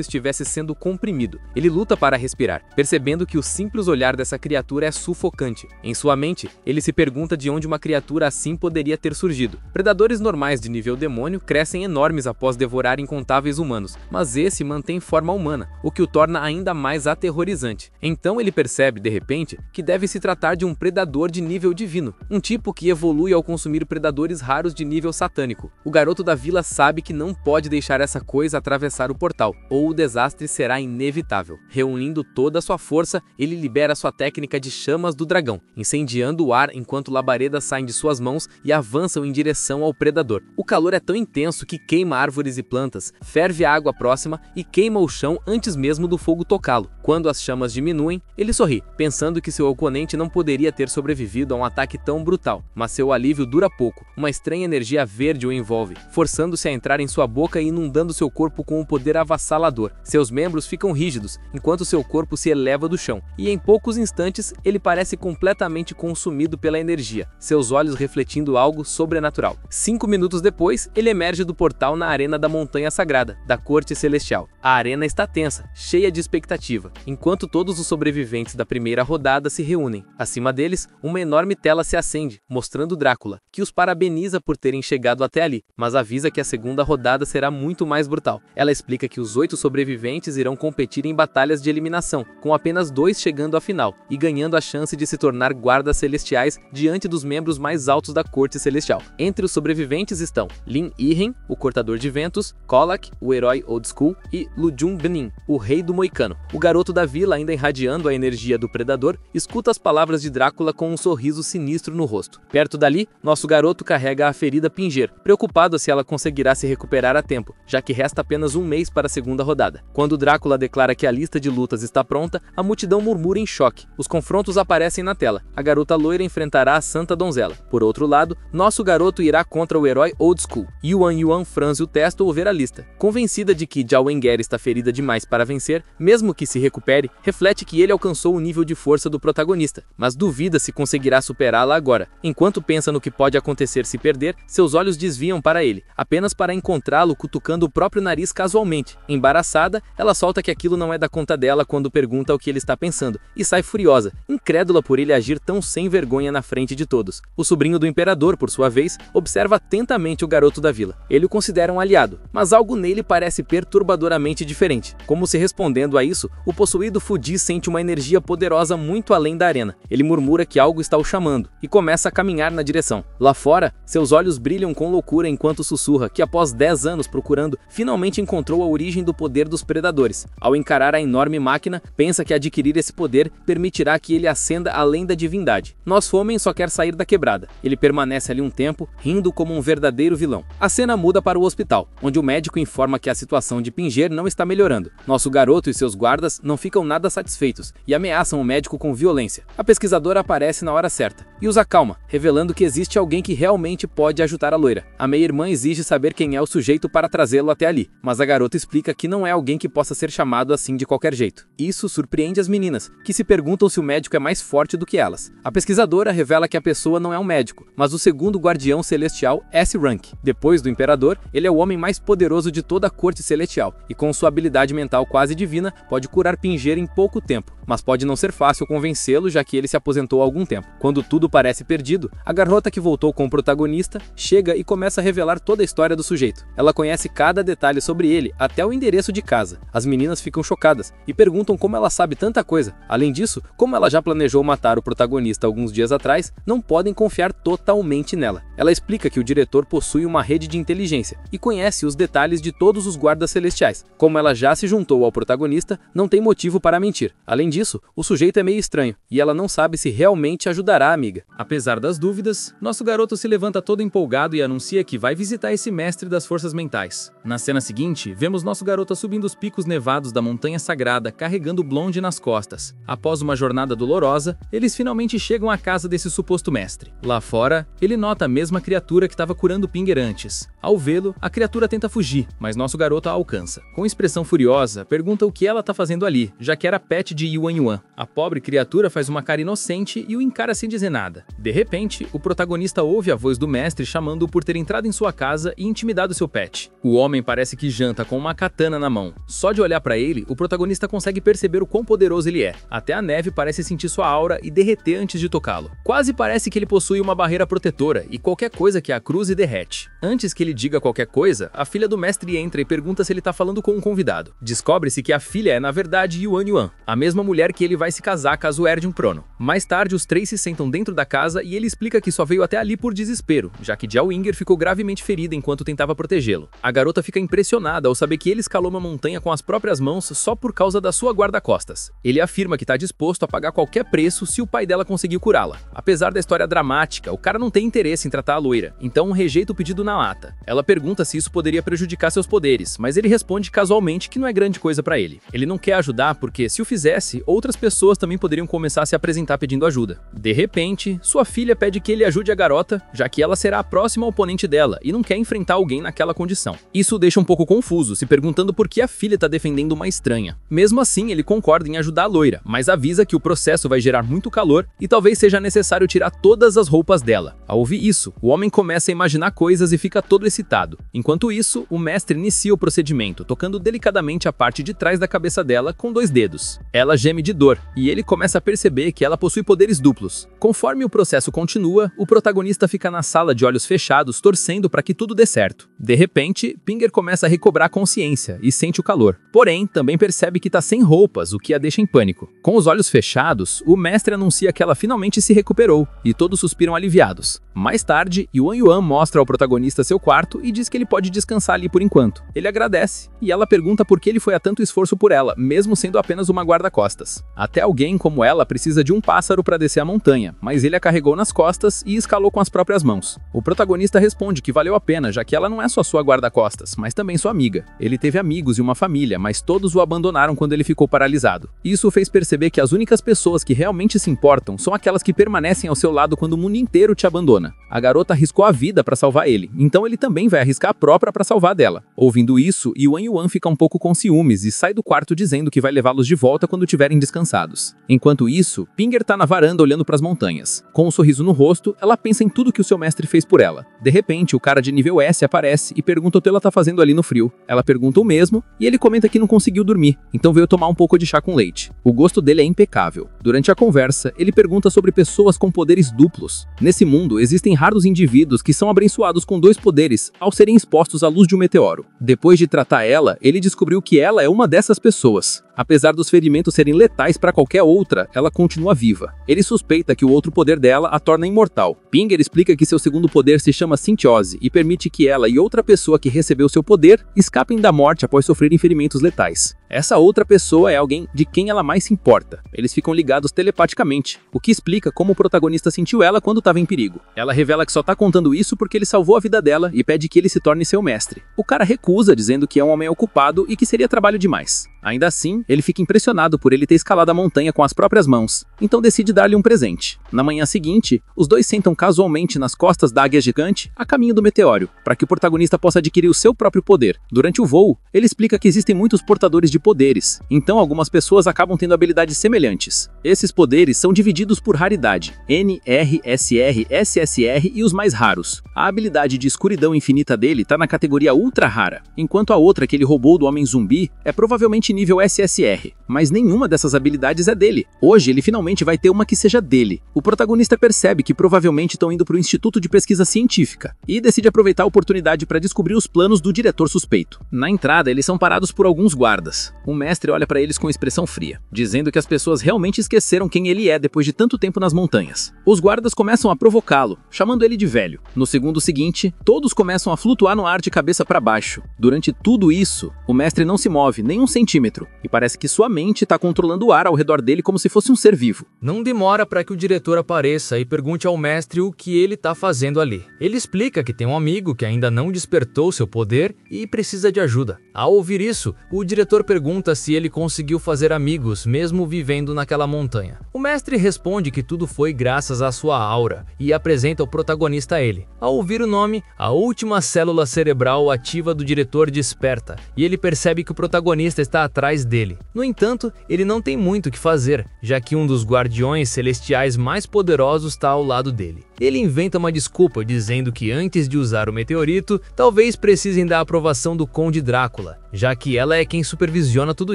estivesse sendo comprimido. Ele luta para respirar, percebendo que o simples olhar dessa criatura é sufocante. Em sua mente, ele se pergunta de onde uma criatura assim poderia ter surgido. Predadores normais de nível demônio crescem enormes após devorar incontáveis humanos, mas esse mantém forma humana, o que o torna ainda mais aterrorizante. Então ele percebe, de repente, que deve se tratar de um predador de nível divino, um tipo que evolui ao consumir predadores raros de nível satânico. O garoto da vila sabe que não pode deixar essa coisa atravessar o portal, ou o desastre será inevitável. Reunindo toda a sua força, ele libera sua técnica de chamas do dragão, incendiando o ar enquanto labaredas saem de suas mãos e avançam em direção ao predador. O calor é tão intenso que queima árvores e plantas, ferve a água próxima e queima o chão antes mesmo do fogo tocá-lo. Quando as chamas diminuem, ele sorri, pensando que seu oponente não poderia ter sobrevivido a um ataque tão brutal. Mas seu alívio dura pouco. Uma estranha energia verde o envolve, forçando-se a entrar em sua boca e inundando seu corpo com um poder avassalador. Seus membros ficam rígidos, enquanto seu corpo se eleva do chão, e em poucos instantes ele parece completamente consumido pela energia, seus olhos refletindo algo sobrenatural. 5 minutos depois, ele emerge do portal na arena da Montanha Sagrada, da Corte Celestial. A arena está tensa, cheia de expectativa, enquanto todos os sobreviventes da primeira rodada se reúnem. Acima deles, uma enorme tela se acende, mostrando Drácula, que os parabeniza por terem chegado até ali, mas avisa que a segunda rodada será muito mais brutal. Ela explica que os 8 sobreviventes irão competir em batalhas de eliminação, com apenas 2 chegando à final, e ganhando a chance de se tornar guardas celestiais diante dos membros mais altos da Corte Celestial. Entre os sobreviventes estão Lin Irren, o Cortador de Ventos, Kolak, o Herói Old School, e Lujun Benin, o Rei do Moicano. O garoto da vila, ainda irradiando a energia do predador, escuta as palavras de Drácula com um sorriso sinistro no rosto. Perto dali, nosso garoto carrega a ferida Pinger, preocupado se ela conseguirá se recuperar a tempo, já que resta apenas um mês para a segunda rodada. Quando Drácula declara que a lista de lutas está pronta, a multidão murmura em choque. Os confrontos aparecem na tela. A garota loira enfrentará a Santa Donzela. Por outro lado, nosso garoto irá contra o Herói Old School. Yuan franze o testo ao ver a lista. Convencida de que Zhao Wenger está ferida demais para vencer, mesmo que se recupere, reflete que ele alcançou o nível de força do protagonista, mas duvida se conseguirá superá-la agora. Enquanto pensa no que pode acontecer se perder, seus olhos desviam para ele, apenas para encontrá-lo cutucando o próprio nariz casualmente. Embaraçada, ela solta que aquilo não é da conta dela quando pergunta o que ele está pensando, e sai furiosa, incrédula por ele agir tão sem vergonha na frente de todos. O sobrinho do imperador, por sua vez, observa atentamente o garoto da vila. Ele o considera um aliado, mas algo nele parece perturbadoramente diferente. Como se respondendo a isso, o possuído Fuji sente uma energia poderosa muito além da arena. Ele murmura que algo está o chamando, e começa a caminhar na direção. Lá fora, seus olhos brilham com loucura enquanto sussurra que após 10 anos procurando, finalmente encontrou a origem do poder dos predadores. Ao encarar a enorme máquina, pensa que adquirir esse poder permitirá que ele ascenda além da divindade. Nosso homem só quer sair da quebrada. Ele permanece ali um tempo, rindo como um verdadeiro vilão. A cena muda para o hospital, onde o médico informa que a situação de Pinger não está melhorando. Nosso garoto e seus guardas não ficam nada satisfeitos e ameaçam o médico com violência. A pesquisadora aparece na hora certa e os acalma, revelando que existe alguém que realmente pode ajudar a loira. A meia-irmã exige saber quem é o sujeito para trazê-lo até ali, mas a garota explica que não é alguém que possa ser chamado assim de qualquer jeito. Isso surpreende as meninas, que se perguntam se o médico é mais forte do que elas. A pesquisadora revela que a pessoa não é um médico, mas o segundo guardião celestial, S-Rank. Depois do imperador, ele é o homem mais poderoso de toda a corte celestial, e com sua habilidade mental quase divina, pode curar Pinger em pouco tempo. Mas pode não ser fácil convencê-lo, já que ele se aposentou há algum tempo. Quando tudo parece perdido, a garota que voltou com o protagonista chega e começa a revelar toda a história do sujeito. Ela conhece cada detalhe sobre ele, até o endereço de casa. As meninas ficam chocadas e perguntam como ela sabe tanta coisa. Além disso, como ela já planejou matar o protagonista alguns dias atrás, não podem confiar totalmente nela. Ela explica que o diretor possui uma rede de inteligência e conhece os detalhes de todos os guardas celestiais. Como ela já se juntou ao protagonista, não tem motivo para mentir. Além disso, o sujeito é meio estranho e ela não sabe se realmente ajudará a amiga. Apesar das dúvidas, nosso garoto se levanta todo empolgado e anuncia que vai visitar esse mestre das forças mentais. Na cena seguinte, vemos nosso garoto subindo os picos nevados da Montanha Sagrada, carregando Blonde nas costas. Após uma jornada dolorosa, eles finalmente chegam à casa casa desse suposto mestre. Lá fora, ele nota a mesma criatura que estava curando Pinger antes. Ao vê-lo, a criatura tenta fugir, mas nosso garoto a alcança. Com expressão furiosa, pergunta o que ela tá fazendo ali, já que era pet de Yuan Yuan. A pobre criatura faz uma cara inocente e o encara sem dizer nada. De repente, o protagonista ouve a voz do mestre chamando-o por ter entrado em sua casa e intimidado seu pet. O homem parece que janta com uma katana na mão. Só de olhar pra ele, o protagonista consegue perceber o quão poderoso ele é. Até a neve parece sentir sua aura e derreter antes de tocá-lo. Quase parece que ele possui uma barreira protetora e qualquer coisa que a cruze derrete. Antes que ele diga qualquer coisa, a filha do mestre entra e pergunta se ele tá falando com um convidado. Descobre-se que a filha é na verdade Yuan Yuan, a mesma mulher que ele vai se casar caso herde um trono. Mais tarde, os três se sentam dentro da casa e ele explica que só veio até ali por desespero, já que Jiao Yinger ficou gravemente ferida enquanto tentava protegê-lo. A garota fica impressionada ao saber que ele escalou uma montanha com as próprias mãos só por causa da sua guarda-costas. Ele afirma que está disposto a pagar qualquer preço se o pai dela conseguir curá-la. Apesar da história dramática, o cara não tem interesse em tratar a loira, então rejeita o pedido na lata. Ela pergunta se isso poderia prejudicar seus poderes, mas ele responde casualmente que não é grande coisa pra ele. Ele não quer ajudar porque, se o fizesse, outras pessoas também poderiam começar a se apresentar pedindo ajuda. De repente, sua filha pede que ele ajude a garota, já que ela será a próxima oponente dela e não quer enfrentar alguém naquela condição. Isso o deixa um pouco confuso, se perguntando por que a filha tá defendendo uma estranha. Mesmo assim, ele concorda em ajudar a loira, mas avisa que o processo vai gerar muito calor e talvez seja necessário tirar todas as roupas dela. Ao ouvir isso, o homem começa a imaginar coisas e fica todo excitado. Enquanto isso, o mestre inicia o procedimento, tocando delicadamente a parte de trás da cabeça dela com 2 dedos. Ela geme de dor, e ele começa a perceber que ela possui poderes duplos. Conforme o processo continua, o protagonista fica na sala de olhos fechados, torcendo para que tudo dê certo. De repente, Pinger começa a recobrar consciência e sente o calor. Porém, também percebe que está sem roupas, o que a deixa em pânico. Com os olhos fechados, o mestre anuncia que ela finalmente se recuperou, e todos suspiram aliviados. Mais tarde, Yuan Yuan mostra ao protagonista seu quarto e diz que ele pode descansar ali por enquanto. Ele agradece, e ela pergunta por que ele foi a tanto esforço por ela, mesmo sendo apenas uma guarda-costas. Até alguém como ela precisa de um pássaro para descer a montanha, mas ele a carregou nas costas e escalou com as próprias mãos. O protagonista responde que valeu a pena, já que ela não é só sua guarda-costas, mas também sua amiga. Ele teve amigos e uma família, mas todos o abandonaram quando ele ficou paralisado. Isso o fez perceber que as únicas pessoas que realmente se importam são aquelas que permanecem ao seu lado quando o mundo inteiro te abandona. A garota arriscou a vida para salvar ele, então ele também vai arriscar a própria para salvar dela. Ouvindo isso, Yuan Yuan fica um pouco com ciúmes e sai do quarto dizendo que vai levá-los de volta quando tiverem descansados. Enquanto isso, Pinger tá na varanda olhando para as montanhas. Com um sorriso no rosto, ela pensa em tudo que o seu mestre fez por ela. De repente, o cara de nível S aparece e pergunta o que ela tá fazendo ali no frio. Ela pergunta o mesmo e ele comenta que não conseguiu dormir, então veio tomar um pouco de chá com leite. O gosto dele é impecável. Durante a conversa, ele pergunta sobre pessoas com poderes duplos. Nesse mundo, existem raros indivíduos que são abençoados com 2 poderes ao serem expostos à luz de um meteoro. Depois de tratar ela, ele descobriu que ela é uma dessas pessoas. Apesar dos ferimentos serem letais para qualquer outra, ela continua viva. Ele suspeita que o outro poder dela a torna imortal. Pinger explica que seu segundo poder se chama Sintiose e permite que ela e outra pessoa que recebeu seu poder escapem da morte após sofrerem ferimentos letais. Essa outra pessoa é alguém de quem ela mais se importa. Eles ficam ligados telepaticamente, o que explica como o protagonista sentiu ela quando estava em perigo. Ela revela que só tá contando isso porque ele salvou a vida dela e pede que ele se torne seu mestre. O cara recusa, dizendo que é um homem ocupado e que seria trabalho demais. Ainda assim, ele fica impressionado por ele ter escalado a montanha com as próprias mãos, então decide dar-lhe um presente. Na manhã seguinte, os dois sentam casualmente nas costas da águia gigante a caminho do meteoro, para que o protagonista possa adquirir o seu próprio poder. Durante o voo, ele explica que existem muitos portadores de poderes, então algumas pessoas acabam tendo habilidades semelhantes. Esses poderes são divididos por raridade, N, R, SR, SSR e os mais raros. A habilidade de escuridão infinita dele está na categoria ultra rara, enquanto a outra que ele roubou do homem zumbi é provavelmente nível SSR, mas nenhuma dessas habilidades é dele. Hoje ele finalmente vai ter uma que seja dele. O protagonista percebe que provavelmente estão indo para o Instituto de Pesquisa Científica e decide aproveitar a oportunidade para descobrir os planos do diretor suspeito. Na entrada, eles são parados por alguns guardas. O mestre olha para eles com expressão fria, dizendo que as pessoas realmente esqueceram quem ele é depois de tanto tempo nas montanhas. Os guardas começam a provocá-lo, chamando ele de velho. No segundo seguinte, todos começam a flutuar no ar de cabeça para baixo. Durante tudo isso, o mestre não se move nem um centímetro, perímetro, e parece que sua mente está controlando o ar ao redor dele como se fosse um ser vivo. Não demora para que o diretor apareça e pergunte ao mestre o que ele está fazendo ali. Ele explica que tem um amigo que ainda não despertou seu poder e precisa de ajuda. Ao ouvir isso, o diretor pergunta se ele conseguiu fazer amigos mesmo vivendo naquela montanha. O mestre responde que tudo foi graças à sua aura e apresenta o protagonista a ele. Ao ouvir o nome, a última célula cerebral ativa do diretor desperta e ele percebe que o protagonista está atrás dele. No entanto, ele não tem muito o que fazer, já que um dos guardiões celestiais mais poderosos está ao lado dele. Ele inventa uma desculpa dizendo que antes de usar o meteorito, talvez precisem da aprovação do Conde Drácula, já que ela é quem supervisiona tudo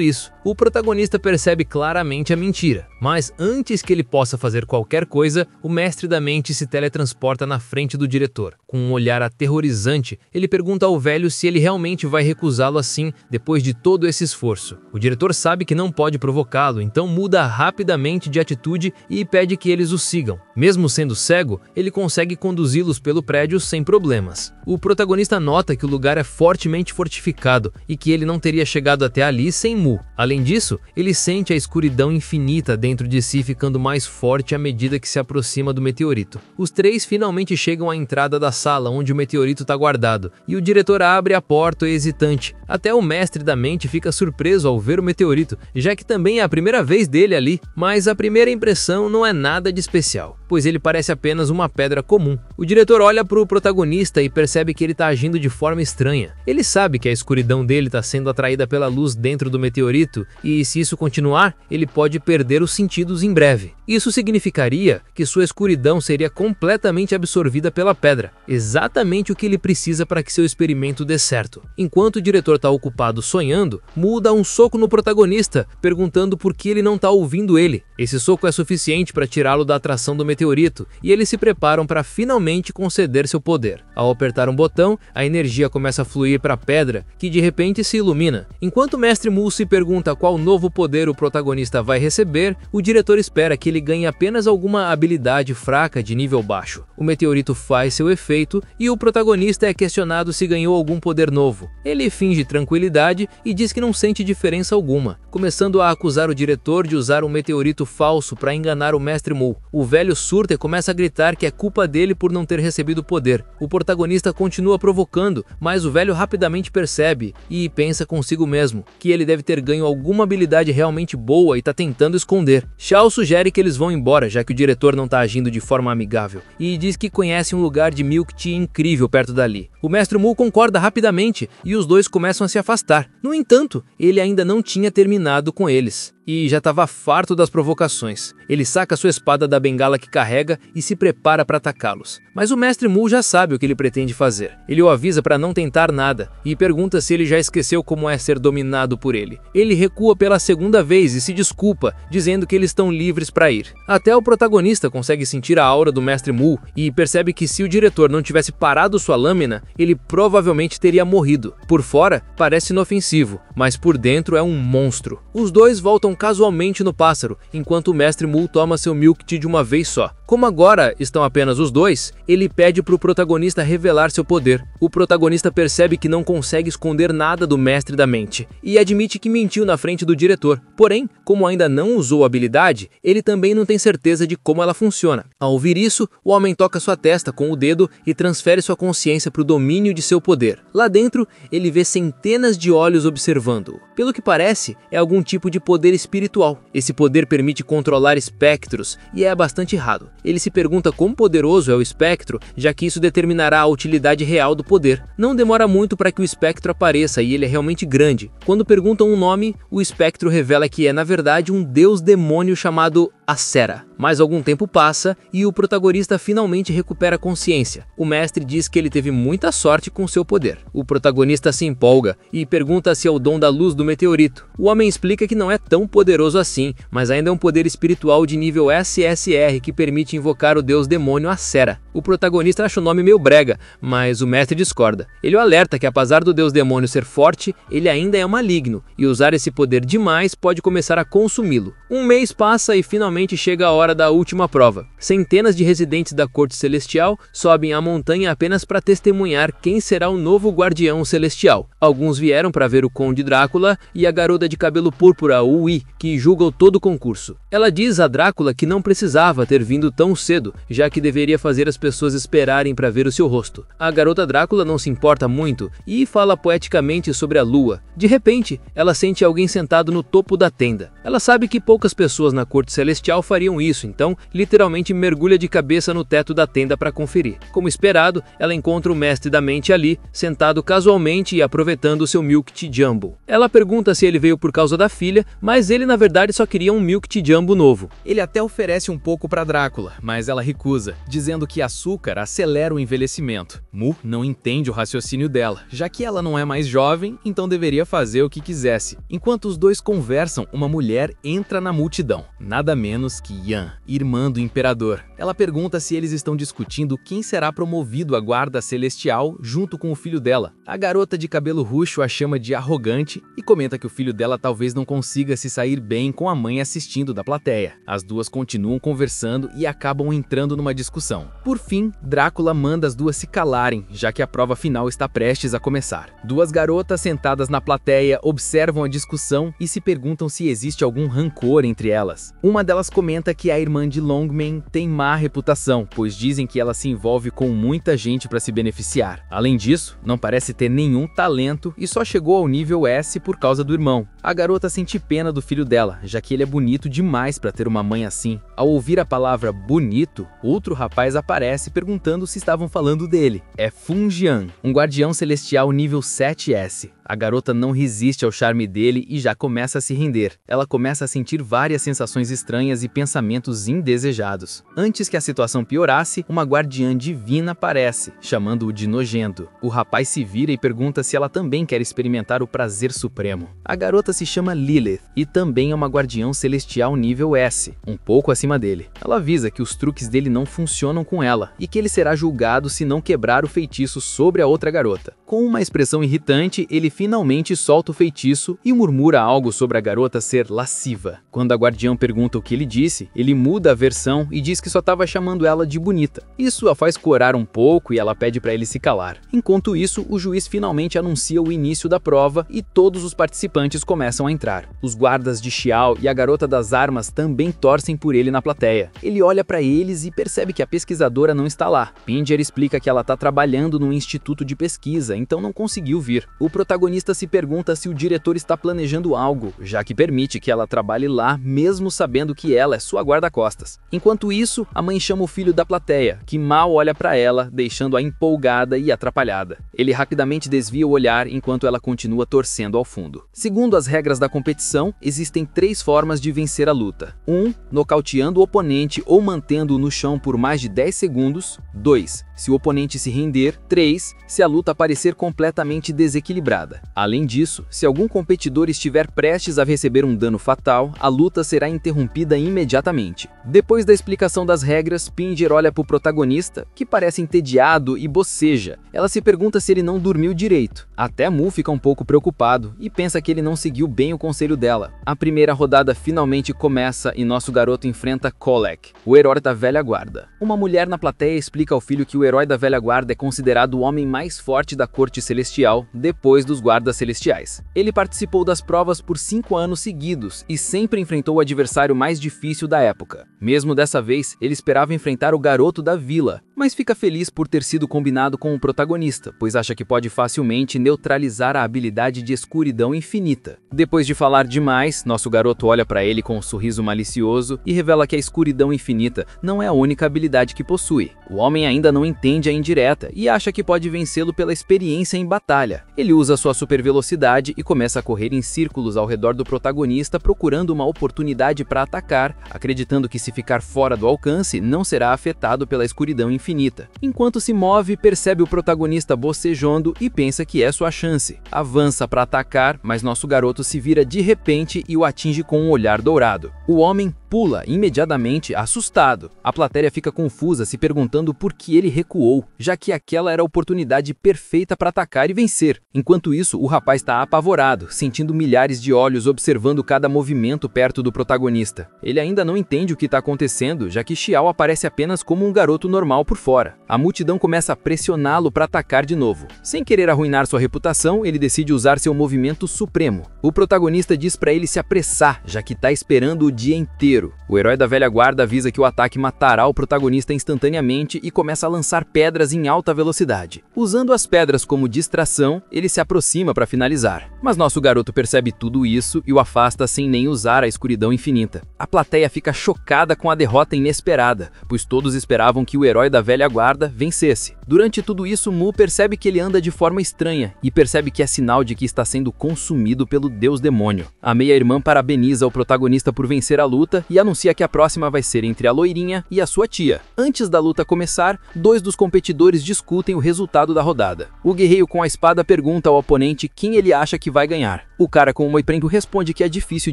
isso. O protagonista percebe claramente a mentira, mas antes que ele possa fazer qualquer coisa, o mestre da mente se teletransporta na frente do diretor. Com um olhar aterrorizante, ele pergunta ao velho se ele realmente vai recusá-lo assim depois de todo esse esforço. O diretor sabe que não pode provocá-lo, então muda rapidamente de atitude e pede que eles o sigam. Mesmo sendo cego, ele consegue conduzi-los pelo prédio sem problemas. O protagonista nota que o lugar é fortemente fortificado e que ele não teria chegado até ali sem Mu. Além disso, ele sente a escuridão infinita dentro de si ficando mais forte à medida que se aproxima do meteorito. Os três finalmente chegam à entrada da sala onde o meteorito está guardado, e o diretor abre a porta hesitante. Até o mestre da mente fica surpreso ao ver o meteorito, já que também é a primeira vez dele ali, mas a primeira impressão não é nada de especial, pois ele parece apenas uma pedra comum. O diretor olha para o protagonista e percebe que ele está agindo de forma estranha. Ele sabe que a escuridão dele está sendo atraída pela luz dentro do meteorito e, se isso continuar, ele pode perder os sentidos em breve. Isso significaria que sua escuridão seria completamente absorvida pela pedra, exatamente o que ele precisa para que seu experimento dê certo. Enquanto o diretor está ocupado sonhando, Mu dá um soco no protagonista, perguntando por que ele não está ouvindo ele. Esse soco é suficiente para tirá-lo da atração do meteorito e eles se preparam para finalmente conceder seu poder. Ao apertar um botão, a energia começa a fluir para a pedra, que de repente se ilumina. Enquanto o mestre Mu se pergunta qual novo poder o protagonista vai receber, o diretor espera que ele ganhe apenas alguma habilidade fraca de nível baixo. O meteorito faz seu efeito e o protagonista é questionado se ganhou algum poder novo. Ele finge tranquilidade e diz que não sente diferença alguma, começando a acusar o diretor de usar um meteorito falso para enganar o mestre Mu. O velho surta e começa a gritar que é culpa dele por não ter recebido o poder. O protagonista continua provocando, mas o velho rapidamente percebe e pensa consigo mesmo que ele deve ter ganho alguma habilidade realmente boa e está tentando esconder. Shao sugere que eles vão embora, já que o diretor não está agindo de forma amigável, e diz que conhece um lugar de milk tea incrível perto dali. O mestre Mu concorda rapidamente e os dois começam a se afastar. No entanto, ele ainda não tinha terminado com eles e já estava farto das provocações. Ele saca sua espada da bengala que carrega e se prepara para atacá-los. Mas o mestre Mu já sabe o que ele pretende fazer. Ele o avisa para não tentar nada e pergunta se ele já esqueceu como é ser dominado por ele. Ele recua pela segunda vez e se desculpa, dizendo que eles estão livres para ir. Até o protagonista consegue sentir a aura do mestre Mu e percebe que se o diretor não tivesse parado sua lâmina, ele provavelmente teria morrido. Por fora, parece inofensivo, mas por dentro é um monstro. Os dois voltam casualmente no pássaro, enquanto o mestre Mu toma seu milk tea de uma vez só. Como agora estão apenas os dois, ele pede para o protagonista revelar seu poder. O protagonista percebe que não consegue esconder nada do mestre da mente e admite que mentiu na frente do diretor. Porém, como ainda não usou a habilidade, ele também não tem certeza de como ela funciona. Ao ouvir isso, o homem toca sua testa com o dedo e transfere sua consciência para o domínio de seu poder. Lá dentro, ele vê centenas de olhos observando-o. Pelo que parece, é algum tipo de poder espiritual. Esse poder permite controlar espectros e é bastante raro. Ele se pergunta quão poderoso é o espectro, já que isso determinará a utilidade real do poder. Não demora muito para que o espectro apareça e ele é realmente grande. Quando perguntam um nome, o espectro revela que é na verdade um deus demônio chamado Acera. Mas algum tempo passa e o protagonista finalmente recupera a consciência. O mestre diz que ele teve muita sorte com seu poder. O protagonista se empolga e pergunta se é o dom da luz do meteorito. O homem explica que não é tão poderoso assim, mas ainda é um poder espiritual de nível SSR que permite invocar o deus demônio Acera. O protagonista acha o nome meio brega, mas o mestre discorda. Ele o alerta que apesar do deus demônio ser forte, ele ainda é maligno e usar esse poder demais pode começar a consumi-lo. Um mês passa e finalmente finalmente chega a hora da última prova. Centenas de residentes da Corte Celestial sobem a montanha apenas para testemunhar quem será o novo Guardião Celestial. Alguns vieram para ver o Conde Drácula e a garota de cabelo púrpura, Uwi, que julgam todo o concurso. Ela diz a Drácula que não precisava ter vindo tão cedo, já que deveria fazer as pessoas esperarem para ver o seu rosto. A garota Drácula não se importa muito e fala poeticamente sobre a lua. De repente, ela sente alguém sentado no topo da tenda. Ela sabe que poucas pessoas na Corte Celestial fariam isso, então literalmente mergulha de cabeça no teto da tenda para conferir. Como esperado, ela encontra o mestre da mente ali, sentado casualmente e aproveitando o seu Milk Tea Jumbo. Ela pergunta se ele veio por causa da filha, mas ele na verdade só queria um Milk Tea Jumbo novo. Ele até oferece um pouco para Drácula, mas ela recusa, dizendo que açúcar acelera o envelhecimento. Mu não entende o raciocínio dela, já que ela não é mais jovem, então deveria fazer o que quisesse. Enquanto os dois conversam, uma mulher entra na multidão. Nada menos que Yan, irmã do imperador. Ela pergunta se eles estão discutindo quem será promovido à guarda celestial junto com o filho dela. A garota de cabelo roxo a chama de arrogante e comenta que o filho dela talvez não consiga se sair bem com a mãe assistindo da plateia. As duas continuam conversando e acabam entrando numa discussão. Por fim, Drácula manda as duas se calarem, já que a prova final está prestes a começar. Duas garotas sentadas na plateia observam a discussão e se perguntam se existe algum rancor entre elas. Uma delas comenta que a irmã de Longman tem má reputação, pois dizem que ela se envolve com muita gente para se beneficiar. Além disso, não parece ter nenhum talento e só chegou ao nível S por causa do irmão. A garota sente pena do filho dela, já que ele é bonito demais para ter uma mãe assim. Ao ouvir a palavra bonito, outro rapaz aparece perguntando se estavam falando dele. É Fungian, um guardião celestial nível 7S. A garota não resiste ao charme dele e já começa a se render. Ela começa a sentir várias sensações estranhas e pensamentos indesejados. Antes que a situação piorasse, uma guardiã divina aparece, chamando-o de nojento. O rapaz se vira e pergunta se ela também quer experimentar o prazer supremo. A garota se chama Lilith e também é uma guardião celestial nível S, um pouco acima dele. Ela avisa que os truques dele não funcionam com ela e que ele será julgado se não quebrar o feitiço sobre a outra garota. Com uma expressão irritante, ele finalmente solta o feitiço e murmura algo sobre a garota ser lasciva. Quando a guardiã pergunta o que ele disse, ele muda a versão e diz que só estava chamando ela de bonita. Isso a faz corar um pouco e ela pede para ele se calar. Enquanto isso, o juiz finalmente anuncia o início da prova e todos os participantes começam a entrar. Os guardas de Xiao e a garota das armas também torcem por ele na plateia. Ele olha para eles e percebe que a pesquisadora não está lá. Pinger explica que ela está trabalhando num instituto de pesquisa, então não conseguiu vir. O protagonista se pergunta se o diretor está planejando algo, já que permite que ela trabalhe lá, mesmo sabendo que ela é sua guarda-costas. Enquanto isso, a mãe chama o filho da plateia, que mal olha para ela, deixando-a empolgada e atrapalhada. Ele rapidamente desvia o olhar enquanto ela continua torcendo ao fundo. Segundo as regras da competição, existem 3 formas de vencer a luta. 1. Nocauteando o oponente ou mantendo-o no chão por mais de 10 segundos. 2. Se o oponente se render. 3. Se a luta parecer completamente desequilibrada. Além disso, se algum competidor estiver prestes a receber um dano fatal, a luta será interrompida imediatamente. Depois da explicação das regras, Pinger olha para o protagonista, que parece entediado e boceja. Ela se pergunta se ele não dormiu direito. Até Mu fica um pouco preocupado e pensa que ele não seguiu bem o conselho dela. A primeira rodada finalmente começa e nosso garoto enfrenta Kolek, o herói da velha guarda. Uma mulher na plateia explica ao filho que o herói da velha guarda é considerado o homem mais forte da corte celestial depois dos guardas celestiais. Ele participou das provas por 5 anos seguidos e sempre enfrentou o adversário mais difícil da época. Mesmo dessa vez, ele esperava enfrentar o garoto da vila, mas fica feliz por ter sido combinado com o protagonista, pois acha que pode facilmente neutralizar a habilidade de escuridão infinita. Depois de falar demais, nosso garoto olha para ele com um sorriso malicioso e revela que a escuridão infinita não é a única habilidade que possui. O homem ainda não entende a indireta e acha que pode vencê-lo pela experiência em batalha. Ele usa sua super velocidade e começa a correr em círculos ao redor do protagonista, procurando uma oportunidade para atacar, acreditando que se ficar fora do alcance, não será afetado pela escuridão infinita. Enquanto se move, percebe o protagonista bocejando e pensa que é sua chance. Avança para atacar, mas nosso garoto se vira de repente e o atinge com um olhar dourado. O homem pula imediatamente, assustado. A plateia fica confusa, se perguntando por que ele recuou, já que aquela era a oportunidade perfeita para atacar e vencer. Enquanto isso, o rapaz está apavorado, sentindo milhares de olhos observando cada movimento perto do protagonista. Ele ainda não entende o que está acontecendo, já que Xiao aparece apenas como um garoto normal por fora. A multidão começa a pressioná-lo para atacar de novo. Sem querer arruinar sua reputação, ele decide usar seu movimento supremo. O protagonista diz para ele se apressar, já que está esperando o dia inteiro. O herói da velha guarda avisa que o ataque matará o protagonista instantaneamente e começa a lançar pedras em alta velocidade. Usando as pedras como distração, ele se aproxima para finalizar. Mas nosso garoto percebe tudo isso e o afasta sem nem usar a escuridão infinita. A plateia fica chocada com a derrota inesperada, pois todos esperavam que o herói da velha guarda vencesse. Durante tudo isso, Mu percebe que ele anda de forma estranha e percebe que é sinal de que está sendo consumido pelo deus demônio. A meia-irmã parabeniza o protagonista por vencer a luta e anuncia que a próxima vai ser entre a loirinha e a sua tia. Antes da luta começar, dois dos competidores discutem o resultado da rodada. O guerreiro com a espada pergunta ao oponente quem ele acha que vai ganhar. O cara com o moiprento responde que é difícil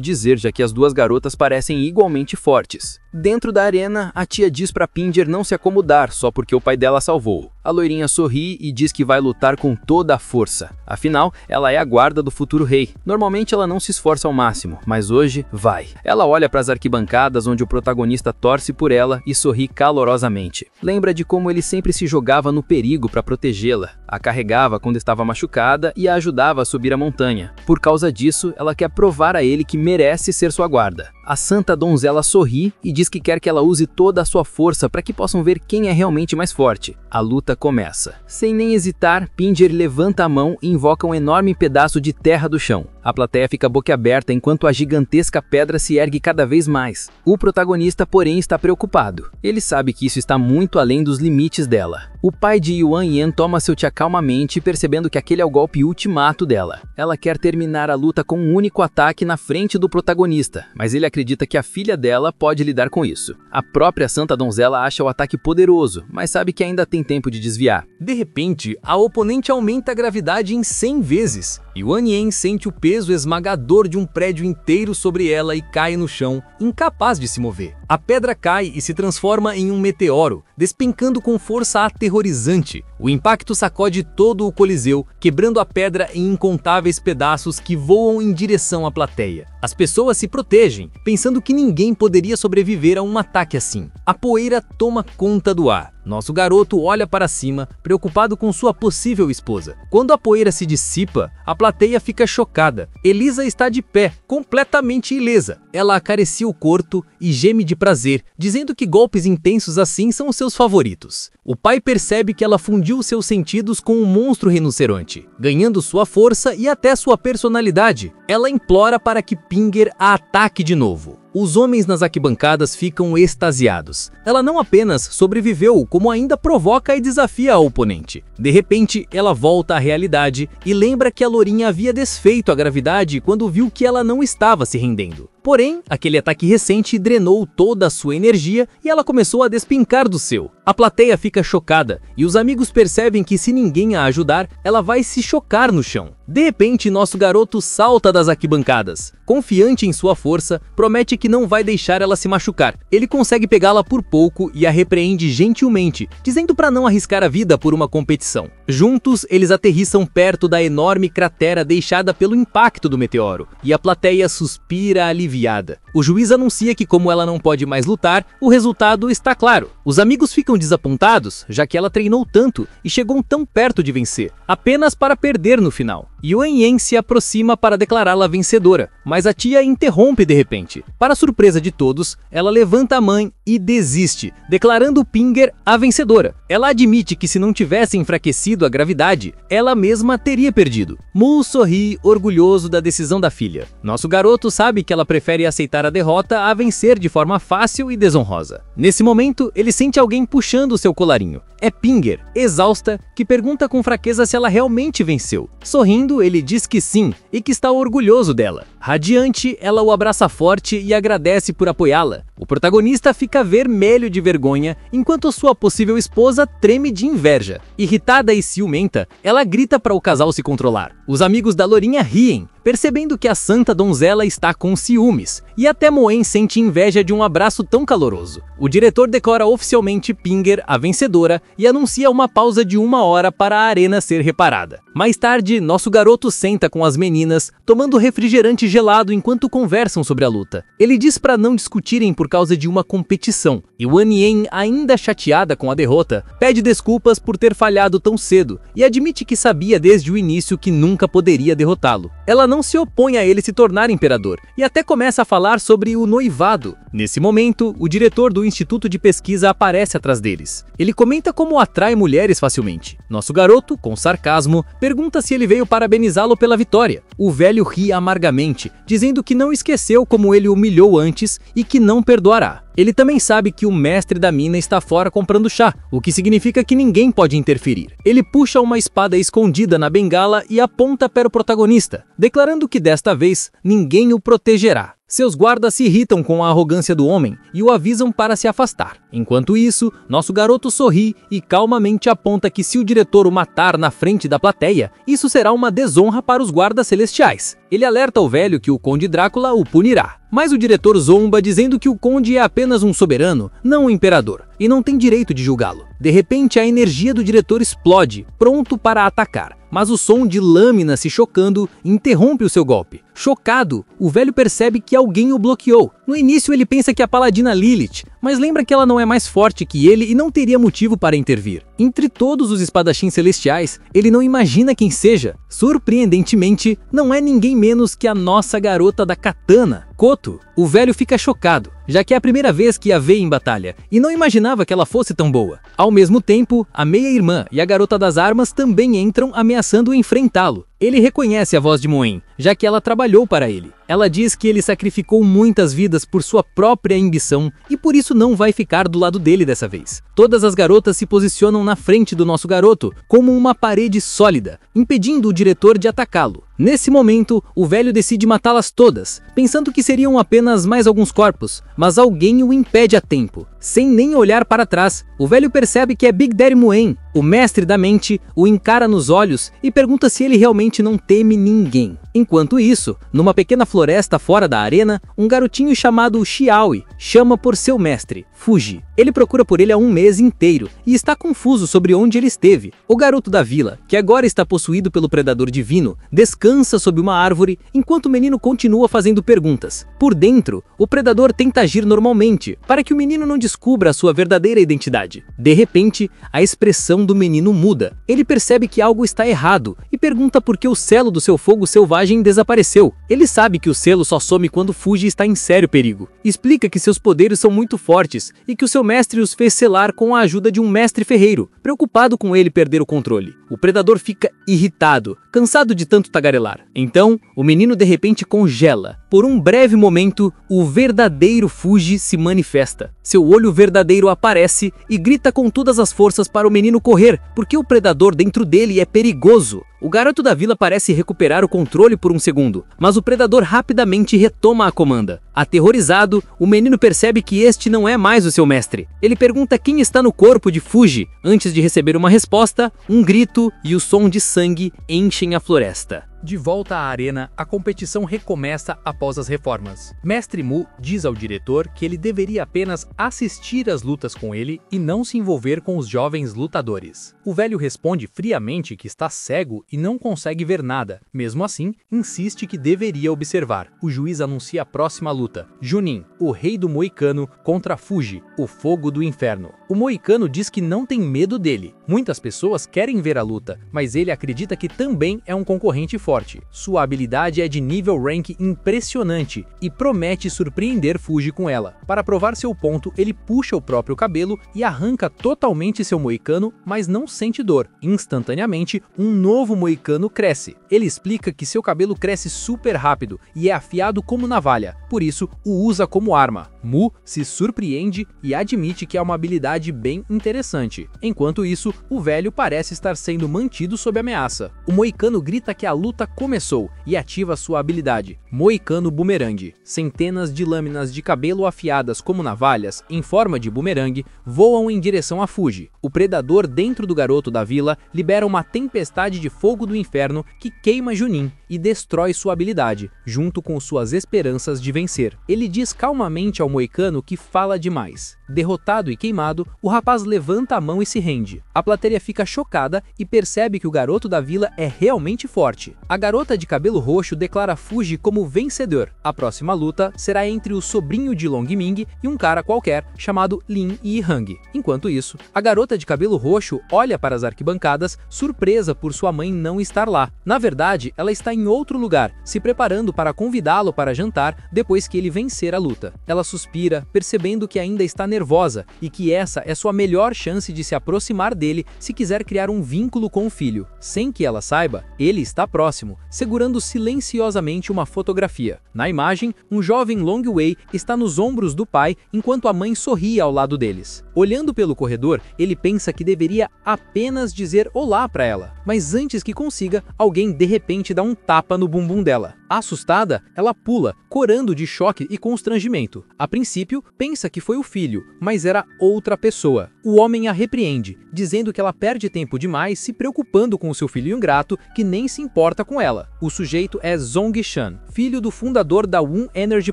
dizer, já que as duas garotas parecem igualmente fortes. Dentro da arena, a tia diz para Pinger não se acomodar só porque o pai dela salvou. A loirinha sorri e diz que vai lutar com toda a força. Afinal, ela é a guarda do futuro rei. Normalmente ela não se esforça ao máximo, mas hoje vai. Ela olha para as arquibancadas onde o protagonista torce por ela e sorri calorosamente. Lembra de como ele sempre se jogava no perigo para protegê-la, a carregava quando estava machucada e a ajudava a subir a montanha. Por causa disso, ela quer provar a ele que merece ser sua guarda. A santa donzela sorri e diz que quer que ela use toda a sua força para que possam ver quem é realmente mais forte. A luta começa. Sem nem hesitar, Pinger levanta a mão e invoca um enorme pedaço de terra do chão. A plateia fica boquiaberta enquanto a gigantesca pedra se ergue cada vez mais. O protagonista, porém, está preocupado. Ele sabe que isso está muito além dos limites dela. O pai de Yuan Yan toma seu tia calmamente, percebendo que aquele é o golpe ultimato dela. Ela quer terminar a luta com um único ataque na frente do protagonista, mas ele acredita que a filha dela pode lidar com isso. A própria Santa Donzela acha o ataque poderoso, mas sabe que ainda tem tempo de desviar. De repente, a oponente aumenta a gravidade em 100 vezes. Yuan Yan sente o peso esmagador de um prédio inteiro sobre ela e cai no chão, incapaz de se mover. A pedra cai e se transforma em um meteoro, despencando com força aterrorizante. O impacto sacode todo o coliseu, quebrando a pedra em incontáveis pedaços que voam em direção à plateia. As pessoas se protegem, pensando que ninguém poderia sobreviver a um ataque assim. A poeira toma conta do ar. Nosso garoto olha para cima, preocupado com sua possível esposa. Quando a poeira se dissipa, a plateia fica chocada. Elisa está de pé, completamente ilesa. Ela acaricia o corpo e geme de prazer, dizendo que golpes intensos assim são seus favoritos. O pai percebe que ela fundiu seus sentidos com um monstro rinoceronte, ganhando sua força e até sua personalidade. Ela implora para que Pinger a ataque de novo. Os homens nas arquibancadas ficam extasiados. Ela não apenas sobreviveu, como ainda provoca e desafia a oponente. De repente, ela volta à realidade e lembra que a lourinha havia desfeito a gravidade quando viu que ela não estava se rendendo. Porém, aquele ataque recente drenou toda a sua energia e ela começou a despincar do seu. A plateia fica chocada e os amigos percebem que se ninguém a ajudar, ela vai se chocar no chão. De repente, nosso garoto salta das arquibancadas. Confiante em sua força, promete que não vai deixar ela se machucar. Ele consegue pegá-la por pouco e a repreende gentilmente, dizendo para não arriscar a vida por uma competição. Juntos, eles aterrissam perto da enorme cratera deixada pelo impacto do meteoro, e a plateia suspira aliviada. O juiz anuncia que, como ela não pode mais lutar, o resultado está claro. Os amigos ficam desapontados, já que ela treinou tanto e chegou tão perto de vencer, apenas para perder no final. Yuan Yan se aproxima para declará-la vencedora, mas a tia interrompe de repente. Para surpresa de todos, ela levanta a mãe e desiste, declarando Pinger a vencedora. Ela admite que se não tivesse enfraquecido a gravidade, ela mesma teria perdido. Mu sorri, orgulhoso da decisão da filha. Nosso garoto sabe que ela prefere aceitar a derrota a vencer de forma fácil e desonrosa. Nesse momento, ele sente alguém puxando seu colarinho. É Pinger, exausta, que pergunta com fraqueza se ela realmente venceu. Sorrindo, ele diz que sim e que está orgulhoso dela. Radiante, ela o abraça forte e agradece por apoiá-la. O protagonista fica vermelho de vergonha, enquanto sua possível esposa treme de inveja. Irritada e ciumenta, ela grita para o casal se controlar. Os amigos da lourinha riem, percebendo que a santa donzela está com ciúmes, e até Moen sente inveja de um abraço tão caloroso. O diretor declara oficialmente Pinger a vencedora e anuncia uma pausa de 1 hora para a arena ser reparada. Mais tarde, nosso garoto senta com as meninas, tomando refrigerante gelado enquanto conversam sobre a luta. Ele diz para não discutirem por causa de uma competição, e Wan Yen, ainda chateada com a derrota, pede desculpas por ter falhado tão cedo e admite que sabia desde o início que nunca poderia derrotá-lo. Ela não se opõe a ele se tornar imperador e até começa a falar sobre o noivado. Nesse momento, o diretor do Instituto de Pesquisa aparece atrás deles. Ele comenta como atrai mulheres facilmente. Nosso garoto, com sarcasmo, pergunta se ele veio parabenizá-lo pela vitória. O velho ri amargamente, dizendo que não esqueceu como ele o humilhou antes e que não perdoará. Ele também sabe que o mestre da mina está fora comprando chá, o que significa que ninguém pode interferir. Ele puxa uma espada escondida na bengala e aponta para o protagonista, declarando que desta vez ninguém o protegerá. Seus guardas se irritam com a arrogância do homem e o avisam para se afastar. Enquanto isso, nosso garoto sorri e calmamente aponta que se o diretor o matar na frente da plateia, isso será uma desonra para os guardas celestiais. Ele alerta o velho que o Conde Drácula o punirá. Mas o diretor zomba dizendo que o conde é apenas um soberano, não um imperador, e não tem direito de julgá-lo. De repente, a energia do diretor explode, pronto para atacar. Mas o som de lâmina se chocando interrompe o seu golpe. Chocado, o velho percebe que alguém o bloqueou. No início ele pensa que é a paladina Lilith, mas lembra que ela não é mais forte que ele e não teria motivo para intervir. Entre todos os espadachins celestiais, ele não imagina quem seja. Surpreendentemente, não é ninguém menos que a nossa garota da katana, Koto. O velho fica chocado, já que é a primeira vez que a vê em batalha, e não imaginava que ela fosse tão boa. Ao mesmo tempo, a meia-irmã e a garota das armas também entram ameaçando enfrentá-lo. Ele reconhece a voz de Moen, já que ela trabalhou para ele. Ela diz que ele sacrificou muitas vidas por sua própria ambição e por isso não vai ficar do lado dele dessa vez. Todas as garotas se posicionam na frente do nosso garoto, como uma parede sólida, impedindo o diretor de atacá-lo. Nesse momento, o velho decide matá-las todas, pensando que seriam apenas mais alguns corpos, mas alguém o impede a tempo. Sem nem olhar para trás, o velho percebe que é Big Daddy Moen. O mestre da mente o encara nos olhos e pergunta se ele realmente não teme ninguém. Enquanto isso, numa pequena floresta fora da arena, um garotinho chamado Xiaoi chama por seu mestre, Fuji. Ele procura por ele há um mês inteiro e está confuso sobre onde ele esteve. O garoto da vila, que agora está possuído pelo predador divino, descansa sob uma árvore enquanto o menino continua fazendo perguntas. Por dentro, o predador tenta agir normalmente para que o menino não descubra a sua verdadeira identidade. De repente, a expressão do menino muda. Ele percebe que algo está errado e pergunta por que o selo do seu fogo selvagem desapareceu. Ele sabe que o selo só some quando Fuji está em sério perigo. Explica que seus poderes são muito fortes e que o seu mestre os fez selar com a ajuda de um mestre ferreiro, preocupado com ele perder o controle. O predador fica irritado, cansado de tanto tagarelar. Então, o menino de repente congela. Por um breve momento, o verdadeiro Fuji se manifesta. Seu olho verdadeiro aparece e grita com todas as forças para o menino correr, porque o predador dentro dele é perigoso. O garoto da vila parece recuperar o controle por um segundo, mas o predador rapidamente retoma a comanda. Aterrorizado, o menino percebe que este não é mais o seu mestre. Ele pergunta quem está no corpo de Fuji. Antes de receber uma resposta, um grito e o som de sangue enchem a floresta. De volta à arena, a competição recomeça após as reformas. Mestre Mu diz ao diretor que ele deveria apenas assistir às lutas com ele e não se envolver com os jovens lutadores. O velho responde friamente que está cego e não consegue ver nada. Mesmo assim, insiste que deveria observar. O juiz anuncia a próxima luta. Junin, o rei do Moicano, contra Fuji, o fogo do inferno. O Moicano diz que não tem medo dele. Muitas pessoas querem ver a luta, mas ele acredita que também é um concorrente forte. Sua habilidade é de nível rank impressionante e promete surpreender Fuji com ela. Para provar seu ponto, ele puxa o próprio cabelo e arranca totalmente seu moicano, mas não sente dor. Instantaneamente, um novo moicano cresce. Ele explica que seu cabelo cresce super rápido e é afiado como navalha, por isso o usa como arma. Mu se surpreende e admite que é uma habilidade bem interessante. Enquanto isso, o velho parece estar sendo mantido sob ameaça. O moicano grita que a luta luta começou e ativa sua habilidade, Moicano Boomerang. Centenas de lâminas de cabelo afiadas como navalhas, em forma de boomerang, voam em direção a Fuji. O predador dentro do garoto da vila libera uma tempestade de fogo do inferno que queima Junin e destrói sua habilidade, junto com suas esperanças de vencer. Ele diz calmamente ao moicano que fala demais. Derrotado e queimado, o rapaz levanta a mão e se rende. A plateia fica chocada e percebe que o garoto da vila é realmente forte. A garota de cabelo roxo declara Fuji como vencedor. A próxima luta será entre o sobrinho de Longming e um cara qualquer chamado Lin Yihang. Enquanto isso, a garota de cabelo roxo olha para as arquibancadas, surpresa por sua mãe não estar lá. Na verdade, ela está em outro lugar, se preparando para convidá-lo para jantar depois que ele vencer a luta. Ela suspira, percebendo que ainda está nervosa e que essa é sua melhor chance de se aproximar dele se quiser criar um vínculo com o filho. Sem que ela saiba, ele está próximo, segurando silenciosamente uma fotografia. Na imagem, um jovem Longwei está nos ombros do pai enquanto a mãe sorri ao lado deles. Olhando pelo corredor, ele pensa que deveria apenas dizer olá para ela, mas antes que consiga, alguém de repente dá um tapa no bumbum dela. Assustada, ela pula, corando de choque e constrangimento. A princípio, pensa que foi o filho, mas era outra pessoa. O homem a repreende, dizendo que ela perde tempo demais se preocupando com seu filho ingrato que nem se importa com ela. O sujeito é Zong-chan, filho do fundador da Woon Energy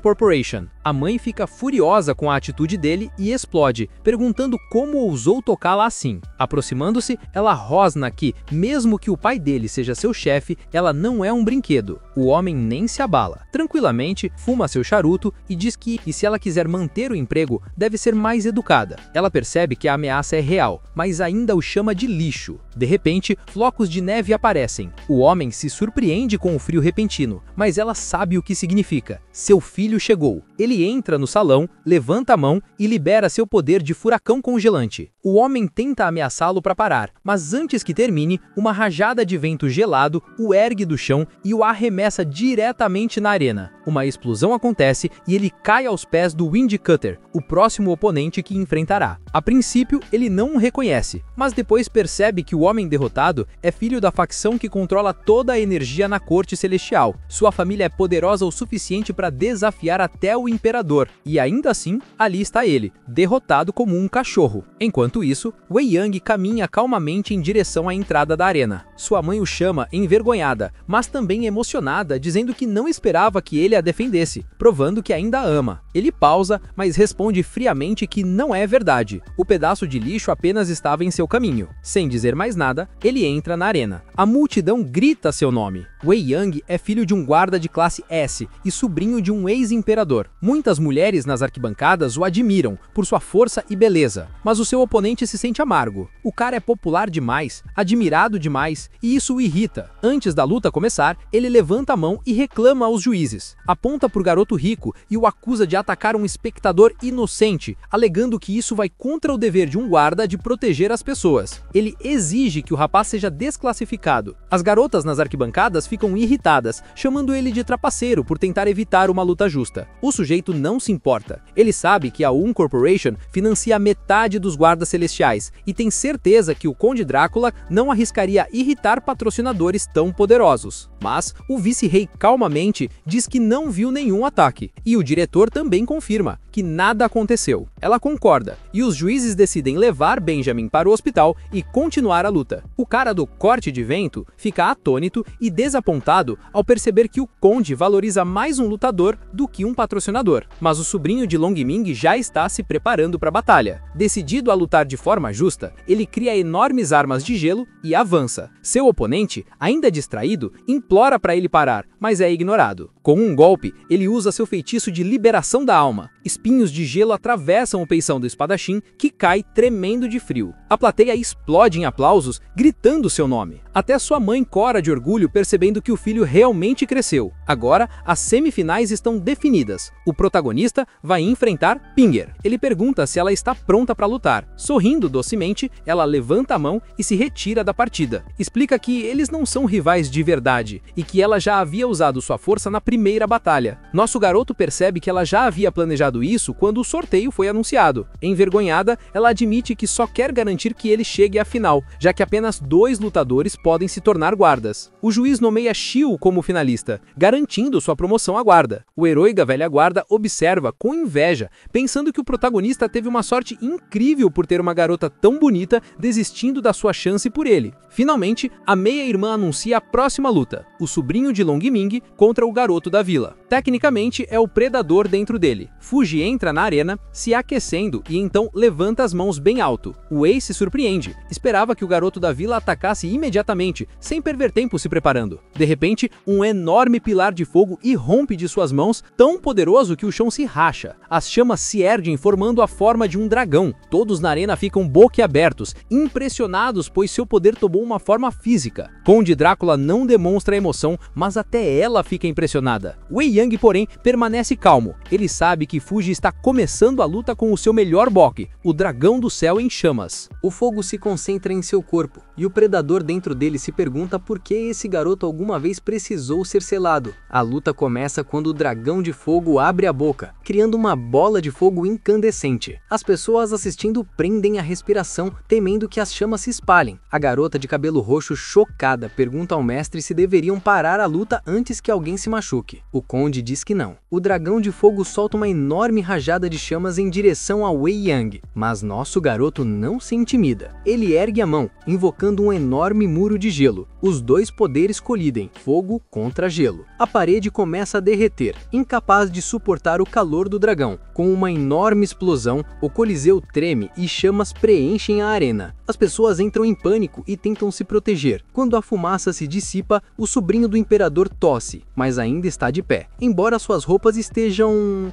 Corporation. A mãe fica furiosa com a atitude dele e explode, perguntando como ousou tocá-la assim. Aproximando-se, ela rosna que, mesmo que o pai dele seja seu chefe, ela não é um brinquedo. O homem nem se abala. Tranquilamente, fuma seu charuto e diz que, se ela quiser manter o emprego, deve ser mais educada. Ela percebe que a ameaça é real, mas ainda o chama de lixo. De repente, flocos de neve aparecem. O homem se surpreende com o frio repentino, mas ela sabe o que significa. Seu filho chegou. Ele entra no salão, levanta a mão e libera seu poder de furacão congelante. O homem tenta ameaçá-lo para parar, mas antes que termine, uma rajada de vento gelado o ergue do chão e o arremessa diretamente na arena. Uma explosão acontece e ele cai aos pés do Wind Cutter, o próximo oponente que enfrentará. A princípio, ele não o reconhece, mas depois percebe que o homem derrotado é filho da facção que controla toda a energia na Corte Celestial. Sua família é poderosa o suficiente para desafiar até o Imperador, e ainda assim, ali está ele, derrotado como um cachorro. Enquanto isso, Wei Yang caminha calmamente em direção à entrada da arena. Sua mãe o chama envergonhada, mas também emocionada, dizendo que não esperava que ele a defendesse, provando que ainda a ama. Ele pausa, mas responde friamente que não é verdade. O pedaço de lixo apenas estava em seu caminho. Sem dizer mais nada, ele entra na arena. A multidão grita seu nome. Wei Yang é filho de um guarda de classe S e sobrinho de um ex-imperador. Muitas mulheres nas arquibancadas o admiram por sua força e beleza, mas o seu oponente se sente amargo. O cara é popular demais, admirado demais, e isso o irrita. Antes da luta começar, ele levanta a mão e reclama aos juízes. Aponta para o garoto rico e o acusa de atacar um espectador inocente, alegando que isso vai contra o dever de um guarda de proteger as pessoas. Ele exige que o rapaz seja desclassificado. As garotas nas arquibancadas ficam irritadas, chamando ele de trapaceiro por tentar evitar uma luta justa. O sujeito não se importa. Ele sabe que a Woon Corporation financia metade dos guardas celestiais e tem certeza que o Conde Drácula não arriscaria irritar patrocinadores tão poderosos. Mas o vice-rei calmamente diz que não viu nenhum ataque, e o diretor também confirma que nada aconteceu. Ela concorda, e os juízes decidem levar Benjamin para o hospital e continuar a luta. O cara do corte de vento fica atônito e desapontado ao perceber que o Conde valoriza mais um lutador do que um patrocinador. Mas o sobrinho de Longming já está se preparando para a batalha. Decidido a lutar de forma justa, ele cria enormes armas de gelo e avança. Seu oponente, ainda distraído, implora para ele parar, mas é ignorado. Com um golpe, ele usa seu feitiço de liberação da alma. Espinhos de gelo atravessam o peição do espadachim, que cai tremendo de frio. A plateia explode em aplausos, gritando seu nome. Até sua mãe cora de orgulho, percebendo que o filho realmente cresceu. Agora, as semifinais estão definidas. O protagonista vai enfrentar Pinger. Ele pergunta se ela está pronta para lutar. Sorrindo docemente, ela levanta a mão e se retira da partida. Explica que eles não são rivais de verdade e que ela já havia usado sua força na primeira batalha. Nosso garoto percebe que ela já havia planejado isso quando o sorteio foi anunciado. Envergonhada, ela admite que só quer garantir que ele chegue à final, já que apenas 2 lutadores podem se tornar guardas. O juiz nomeia Shio como finalista, garantindo sua promoção à guarda. O herói da velha guarda observa com inveja, pensando que o protagonista teve uma sorte incrível por ter uma garota tão bonita, desistindo da sua chance por ele. Finalmente, a meia-irmã anuncia a próxima luta, o sobrinho de Long Ming contra o garoto da vila. Tecnicamente, é o predador dentro dele. Fuji entra na arena, se aquecendo e então levanta as mãos bem alto. Wei se surpreende, esperava que o garoto da vila atacasse imediatamente, sem perder tempo se preparando. De repente, um enorme pilar de fogo irrompe de suas mãos, tão poderoso que o chão se racha. As chamas se erguem formando a forma de um dragão. Todos na arena ficam boquiabertos, impressionados pois seu poder tomou uma forma física. Conde Drácula não demonstra emoção, mas até ela fica impressionada. Wei Yang, porém, permanece calmo. Ele sabe que Fuji está começando a luta com o seu melhor boque, o dragão do céu em chamas. O fogo se concentra em seu corpo, e o predador dentro dele se pergunta por que esse garoto alguma vez precisou ser selado. A luta começa quando o dragão de fogo abre a boca, criando uma bola de fogo incandescente. As pessoas assistindo prendem a respiração, temendo que as chamas se espalhem. A garota de cabelo roxo, chocada, pergunta ao mestre se deveriam parar a luta antes que alguém se machuque. O conde diz que não. O dragão de fogo solta uma enorme rajada de chamas em direção a Wei Yang, mas nosso garoto não se intimida. Ele ergue a mão, invocando um enorme muro de gelo. Os dois poderes colidem, fogo contra gelo. A parede começa a derreter, incapaz de suportar o calor do dragão. Com uma enorme explosão, o Coliseu treme e chamas preenchem a arena. As pessoas entram em pânico e tentam se proteger. Quando a fumaça se dissipa, o sobrinho do imperador tosse, mas ainda está de pé. Embora suas roupas estejam